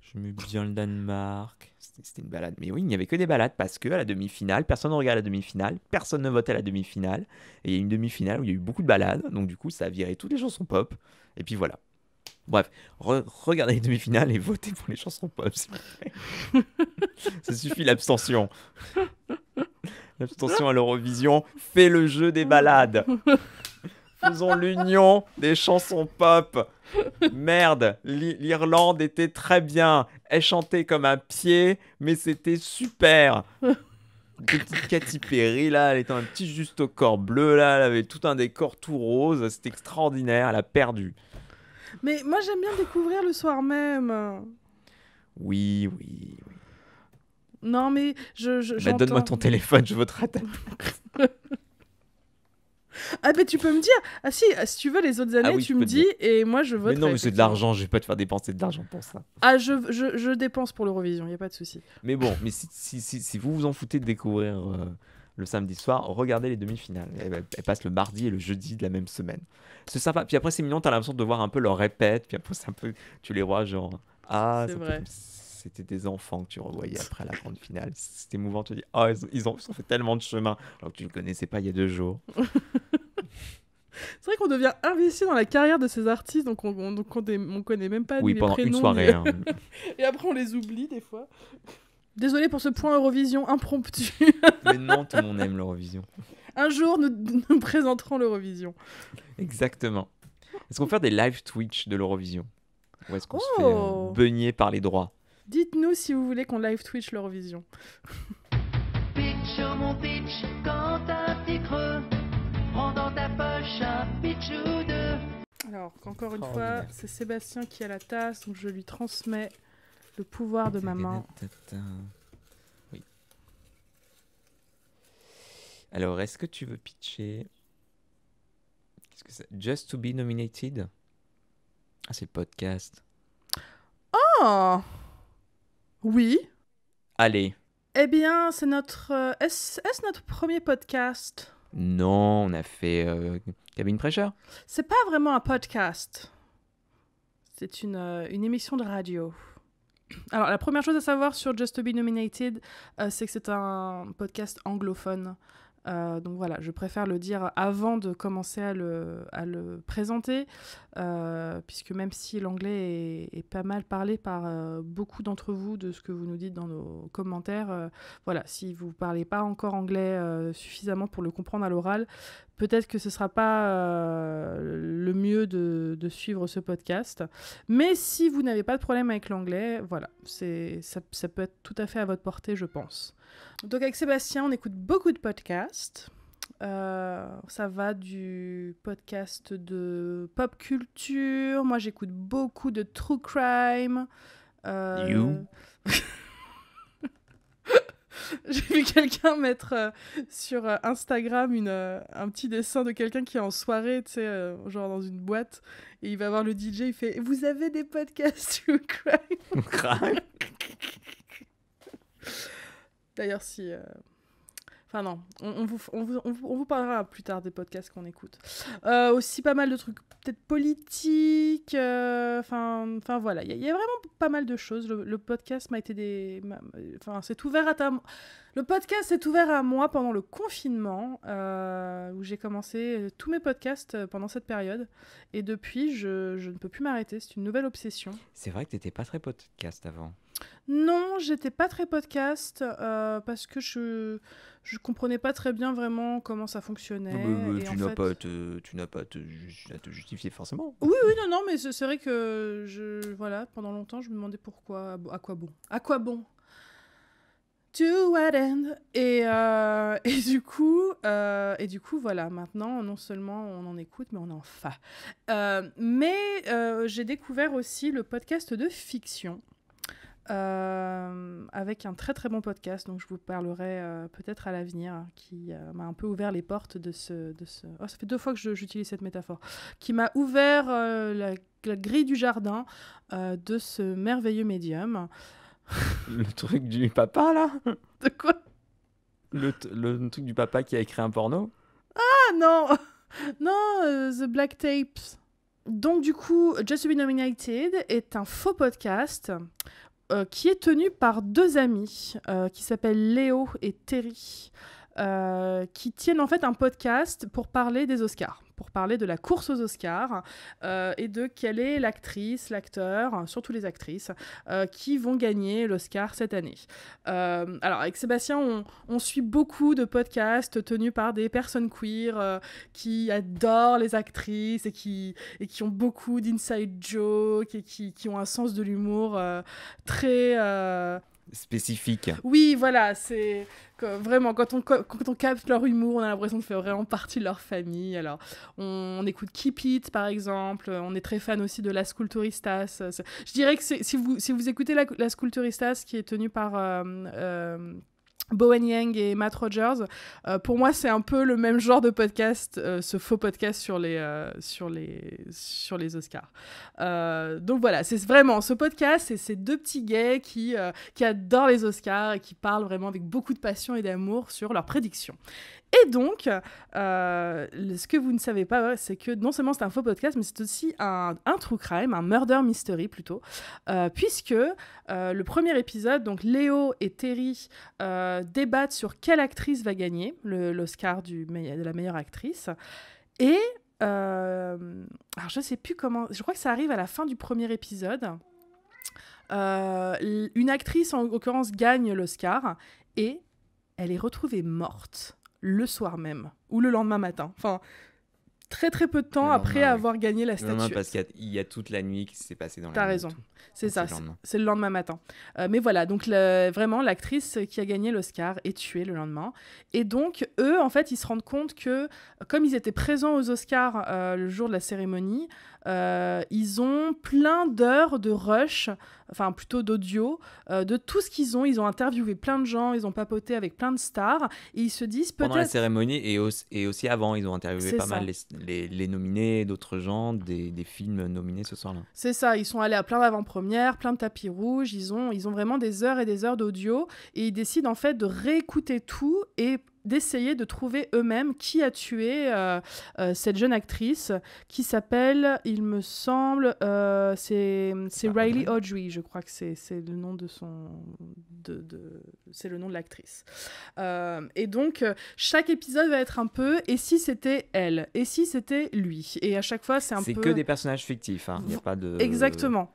J'aimais bien le Danemark. C'était une balade. Mais oui, il n'y avait que des balades parce que à la demi-finale, personne ne regarde la demi-finale, personne ne votait à la demi-finale. Et il y a une demi-finale où il y a eu beaucoup de balades. Donc du coup, ça a viré toutes les chansons pop. Et puis voilà. Bref, regardez les demi-finales et votez pour les chansons pop, s'il vous plaît. Ça suffit l'abstention. L'abstention à l'Eurovision fait le jeu des balades. Faisons l'union des chansons pop. Merde, l'Irlande était très bien. Elle chantait comme un pied, mais c'était super. Petite Katy Perry, là, elle était un petit juste au corps bleu, là, elle avait tout un décor tout rose. C'était extraordinaire, elle a perdu. Mais moi, j'aime bien découvrir le soir même. Oui. Non, mais Bah, j'entends... donne-moi ton téléphone, je voterai à ta place. Ah, mais tu peux me dire... Ah si tu veux, les autres années, oui, tu je me peux te dis, et moi, je Mais voterai. non, mais c'est de effectivement. l'argent, je vais pas te faire dépenser de l'argent pour ça. Ah, je dépense pour l'Eurovision, y a pas de souci. Mais bon, mais si vous vous en foutez de découvrir le samedi soir, regardez les demi-finales. Elles passent le mardi et le jeudi de la même semaine. C'est sympa. Puis après, c'est mignon, t'as l'impression de voir un peu leur répète. Puis après, c'est un peu, tu les vois genre, ah, C'est ça peut- vrai. c'était des enfants que tu revoyais après la grande finale. C'était émouvant. Tu te dis, oh, ils ont fait tellement de chemin alors que tu ne connaissais pas il y a 2 jours. C'est vrai qu'on devient investi dans la carrière de ces artistes, donc on connaît même pas Oui, ni les pendant prénoms. une soirée. ni- hein. Et après, on les oublie des fois. Désolée pour ce point Eurovision impromptu. Mais non, tout le monde aime l'Eurovision. Un jour, nous présenterons l'Eurovision. Exactement. Est-ce qu'on fait des live Twitch de l'Eurovision? Ou est-ce qu'on se fait Oh beugner par les droits? Dites-nous si vous voulez qu'on live Twitch l'Eurovision. Pitch, oh mon pitch, quand t'as un petit creux, prends dans ta poche un pitch ou deux. Alors, encore une Oh, fois, merci. c'est Sébastien qui a la tasse, donc je lui transmets le pouvoir de ma main. Oui. Alors, est-ce que tu veux pitcher? Qu'est-ce que c'est? Just to be nominated? Ah, c'est le podcast. Oh oui. Allez. Eh bien, c'est notre... est-ce notre premier podcast? Non, on a fait Cabine Prêcheur. C'est pas vraiment un podcast. C'est une émission de radio. Alors, la première chose à savoir sur Just to be Nominated, c'est que c'est un podcast anglophone. Donc voilà, je préfère le dire avant de commencer à le présenter, puisque même si l'anglais est pas mal parlé par beaucoup d'entre vous, de ce que vous nous dites dans nos commentaires, voilà, si vous parlez pas encore anglais suffisamment pour le comprendre à l'oral, peut-être que ce sera pas le mieux de suivre ce podcast. Mais si vous n'avez pas de problème avec l'anglais, voilà, ça peut être tout à fait à votre portée, je pense. Donc avec Sébastien, on écoute beaucoup de podcasts. Ça va du podcast de pop culture. Moi, j'écoute beaucoup de true crime. You. J'ai vu quelqu'un mettre sur Instagram un petit dessin de quelqu'un qui est en soirée, tu sais, genre dans une boîte, et il va voir le DJ, il fait « Vous avez des podcasts true crime ?» Crime. D'ailleurs, si... Enfin non, on vous parlera plus tard des podcasts qu'on écoute. Aussi pas mal de trucs peut-être politiques. Enfin voilà, il y a vraiment pas mal de choses. Le podcast m'a été c'est ouvert à Le podcast s'est ouvert à moi pendant le confinement, où j'ai commencé tous mes podcasts pendant cette période. Et depuis, je ne peux plus m'arrêter. C'est une nouvelle obsession. C'est vrai que t'étais pas très podcast avant. Non, j'étais pas très podcast parce que je comprenais pas très bien vraiment comment ça fonctionnait. Et Tu en n'as fait- pas à te justifier forcément. Oui, non, mais c'est vrai que voilà, pendant longtemps, je me demandais pourquoi, à quoi bon. À quoi bon? To what end? Et du coup, voilà, maintenant, non seulement on en écoute, mais on en fait. Mais j'ai découvert aussi le podcast de fiction. Avec un très très bon podcast, donc je vous parlerai peut-être à l'avenir, qui m'a un peu ouvert les portes de ce... Oh, ça fait 2 fois que j'utilise cette métaphore. Qui m'a ouvert la grille du jardin de ce merveilleux médium. Le truc du papa là. De quoi? Le truc du papa qui a écrit un porno. Ah non. Non, The Black Tapes. Donc du coup, Just to Be Nominated est un faux podcast qui est tenu par 2 amis qui s'appellent Léo et Terry, qui tiennent en fait un podcast pour parler des Oscars, pour parler de la course aux Oscars et de quelle est l'actrice, l'acteur, surtout les actrices, qui vont gagner l'Oscar cette année. Alors avec Sébastien, on suit beaucoup de podcasts tenus par des personnes queer qui adorent les actrices et qui ont beaucoup d'inside jokes et qui ont un sens de l'humour très... Spécifique. Oui, voilà, c'est vraiment quand on capte leur humour, on a l'impression de faire vraiment partie de leur famille. Alors, on écoute Keep It par exemple, on est très fan aussi de Las Culturistas. Je dirais que si vous écoutez Las Culturistas qui est tenue par Bowen Yang et Matt Rogers, pour moi c'est un peu le même genre de podcast, ce faux podcast sur les Oscars. Donc voilà, c'est vraiment ce podcast, c'est ces 2 petits gays qui adorent les Oscars et qui parlent vraiment avec beaucoup de passion et d'amour sur leurs prédictions. Et donc, ce que vous ne savez pas, c'est que non seulement c'est un faux podcast, mais c'est aussi un true crime, un murder mystery plutôt, puisque le premier épisode, donc Léo et Terry débattent sur quelle actrice va gagner l'Oscar de la meilleure actrice. Et, alors je ne sais plus comment, je crois que ça arrive à la fin du premier épisode. Une actrice, en l'occurrence, gagne l'Oscar et elle est retrouvée morte le soir même, ou le lendemain matin. Enfin, très très peu de temps après avoir gagné la statuette. Parce qu'il y a toute la nuit qui s'est passée dans la nuit. T'as raison, c'est ça, c'est le lendemain matin. Mais voilà, donc vraiment, l'actrice qui a gagné l'Oscar est tuée le lendemain. Et donc, eux, en fait, ils se rendent compte que, comme ils étaient présents aux Oscars le jour de la cérémonie, ils ont plein d'heures de rush, enfin plutôt d'audio, de tout ce qu'ils ont. Ils ont interviewé plein de gens, ils ont papoté avec plein de stars, et ils se disent peut-être... Pendant la cérémonie et aussi avant, ils ont interviewé pas mal les nominés, d'autres gens, des films nominés ce soir-là. C'est ça, ils sont allés à plein d'avant-premières, plein de tapis rouges, ils ont vraiment des heures et des heures d'audio, et ils décident en fait de réécouter tout et d'essayer de trouver eux-mêmes qui a tué cette jeune actrice qui s'appelle, il me semble, c'est Riley Audrey, je crois que c'est le nom de c'est le nom de l'actrice. Et donc chaque épisode va être un peu et si c'était elle, et si c'était lui, et à chaque fois c'est peu... C'est que des personnages fictifs, hein. Il y a pas de... Exactement.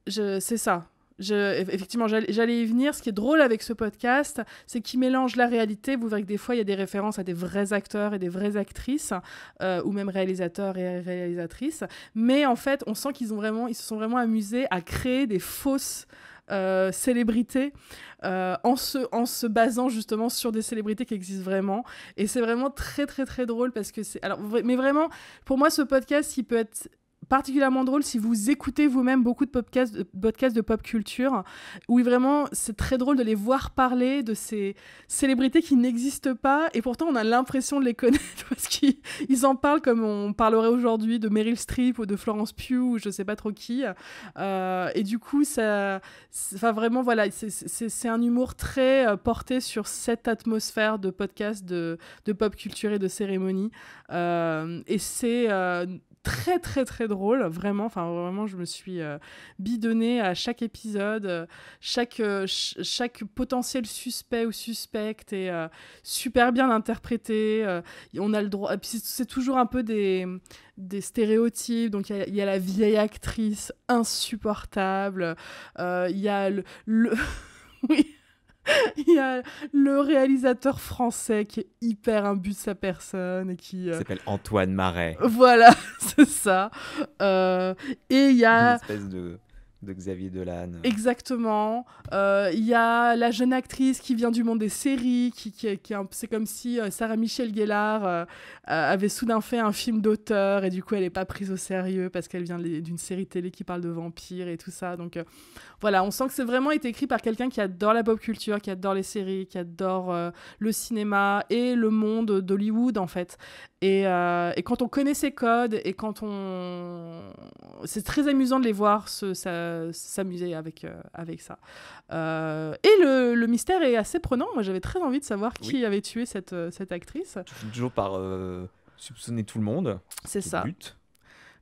C'est ça. Effectivement, j'allais y venir. Ce qui est drôle avec ce podcast, c'est qu'il mélange la réalité. Vous verrez que des fois, il y a des références à des vrais acteurs et des vraies actrices, ou même réalisateurs et réalisatrices. Mais en fait, on sent qu'ils se sont vraiment amusés à créer des fausses célébrités en se basant justement sur des célébrités qui existent vraiment. Et c'est vraiment très, très, très drôle parce que c'est... Alors, mais vraiment, pour moi, ce podcast, il peut être particulièrement drôle si vous écoutez vous-même beaucoup de podcasts de pop culture, où vraiment c'est très drôle de les voir parler de ces célébrités qui n'existent pas, et pourtant on a l'impression de les connaître parce qu'ils en parlent comme on parlerait aujourd'hui de Meryl Streep ou de Florence Pugh ou je sais pas trop qui, et du coup vraiment voilà, c'est un humour très porté sur cette atmosphère de podcast de pop culture et de cérémonie, et c'est très très très drôle, vraiment, je me suis bidonnée à chaque épisode, chaque potentiel suspect ou suspecte est super bien interprété, on a le droit, et puis c'est toujours un peu des stéréotypes, donc il y a la vieille actrice insupportable, il y a le... oui. Il y a le réalisateur français qui est hyper imbu de sa personne et qui s'appelle Antoine Marais. Voilà, c'est ça. Et il y a une espèce de Xavier Dolan. Exactement. Il y a la jeune actrice qui vient du monde des séries, c'est comme si Sarah Michelle Gellar avait soudain fait un film d'auteur et du coup elle n'est pas prise au sérieux parce qu'elle vient d'une série télé qui parle de vampires et tout ça. Donc voilà, on sent que c'est vraiment été écrit par quelqu'un qui adore la pop culture, qui adore les séries, qui adore le cinéma et le monde d'Hollywood en fait. Et quand on connaît ces codes et c'est très amusant de les voir s'amuser avec ça. Et le mystère est assez prenant. Moi, j'avais très envie de savoir qui avait tué cette actrice. Tu finis toujours par soupçonner tout le monde. C'est qui est ça. le but.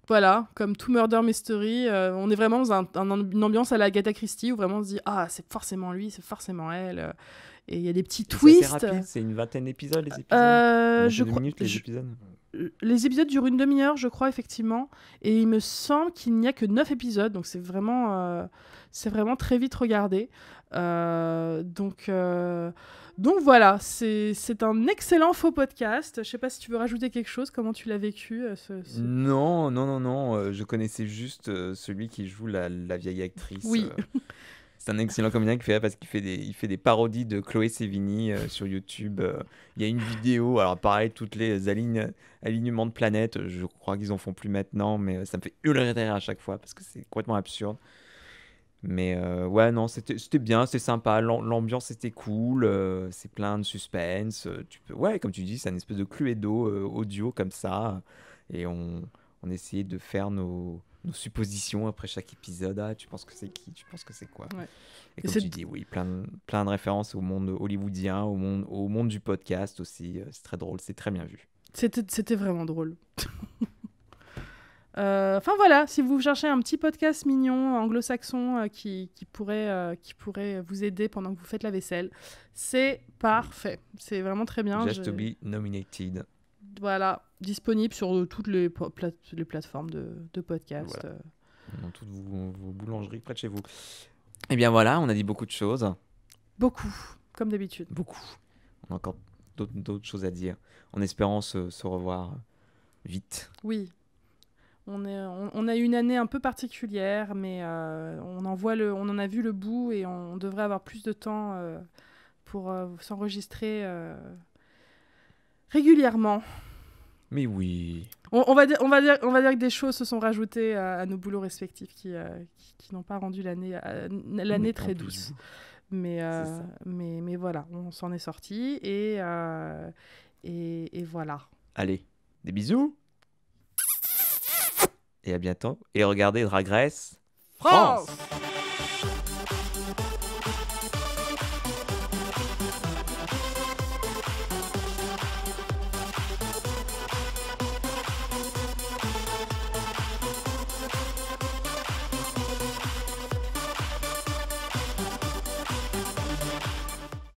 Voilà, comme tout murder mystery, on est vraiment dans une ambiance à la Agatha Christie où vraiment on se dit ah c'est forcément lui, c'est forcément elle, et il y a des petits Et c'est twists. assez rapide, c'est une vingtaine d'épisodes les épisodes. Je Vingtaine de crois, minutes les épisodes. les épisodes durent une demi-heure, je crois effectivement, et il me semble qu'il n'y a que 9 épisodes, donc c'est vraiment très vite regardé. Donc voilà, c'est un excellent faux podcast. Je sais pas si tu veux rajouter quelque chose, comment tu l'as vécu Non, je connaissais juste celui qui joue la vieille actrice. Oui. C'est un excellent comédien qui fait parce qu'il fait des parodies de Chloé Sevigny sur YouTube. Il y a une vidéo, alors pareil, toutes les alignements de planètes, je crois qu'ils en font plus maintenant, mais ça me fait hurler de rire à chaque fois parce que c'est complètement absurde. Mais ouais, non, c'était bien, c'était sympa, l'ambiance était cool, c'est plein de suspense. Ouais, comme tu dis, c'est une espèce de Cluedo audio comme ça. Et on essayait de faire nos suppositions après chaque épisode. Ah, tu penses que c'est qui? Tu penses que c'est quoi? Ouais. Et comme tu dis, oui, plein de références au monde hollywoodien, au monde du podcast aussi. C'est très drôle, c'est très bien vu. C'était vraiment drôle. Enfin voilà, si vous cherchez un petit podcast mignon anglo-saxon qui pourrait vous aider pendant que vous faites la vaisselle, c'est parfait. C'est vraiment très bien. Just to be nominated. Voilà, disponible sur toutes les plateformes de podcast. Voilà. Dans toutes vos boulangeries près de chez vous. Eh bien voilà, on a dit beaucoup de choses. Beaucoup, comme d'habitude. Beaucoup. On a encore d'autres choses à dire. En espérant se revoir vite. Oui. On a eu une année un peu particulière, mais on en a vu le bout et on devrait avoir plus de temps pour s'enregistrer régulièrement. Mais oui. On va dire que des choses se sont rajoutées à nos boulots respectifs qui n'ont pas rendu l'année très douce. Mais voilà, on s'en est sortis et voilà. Allez, des bisous. Et à bientôt. Et regardez Drag Race France.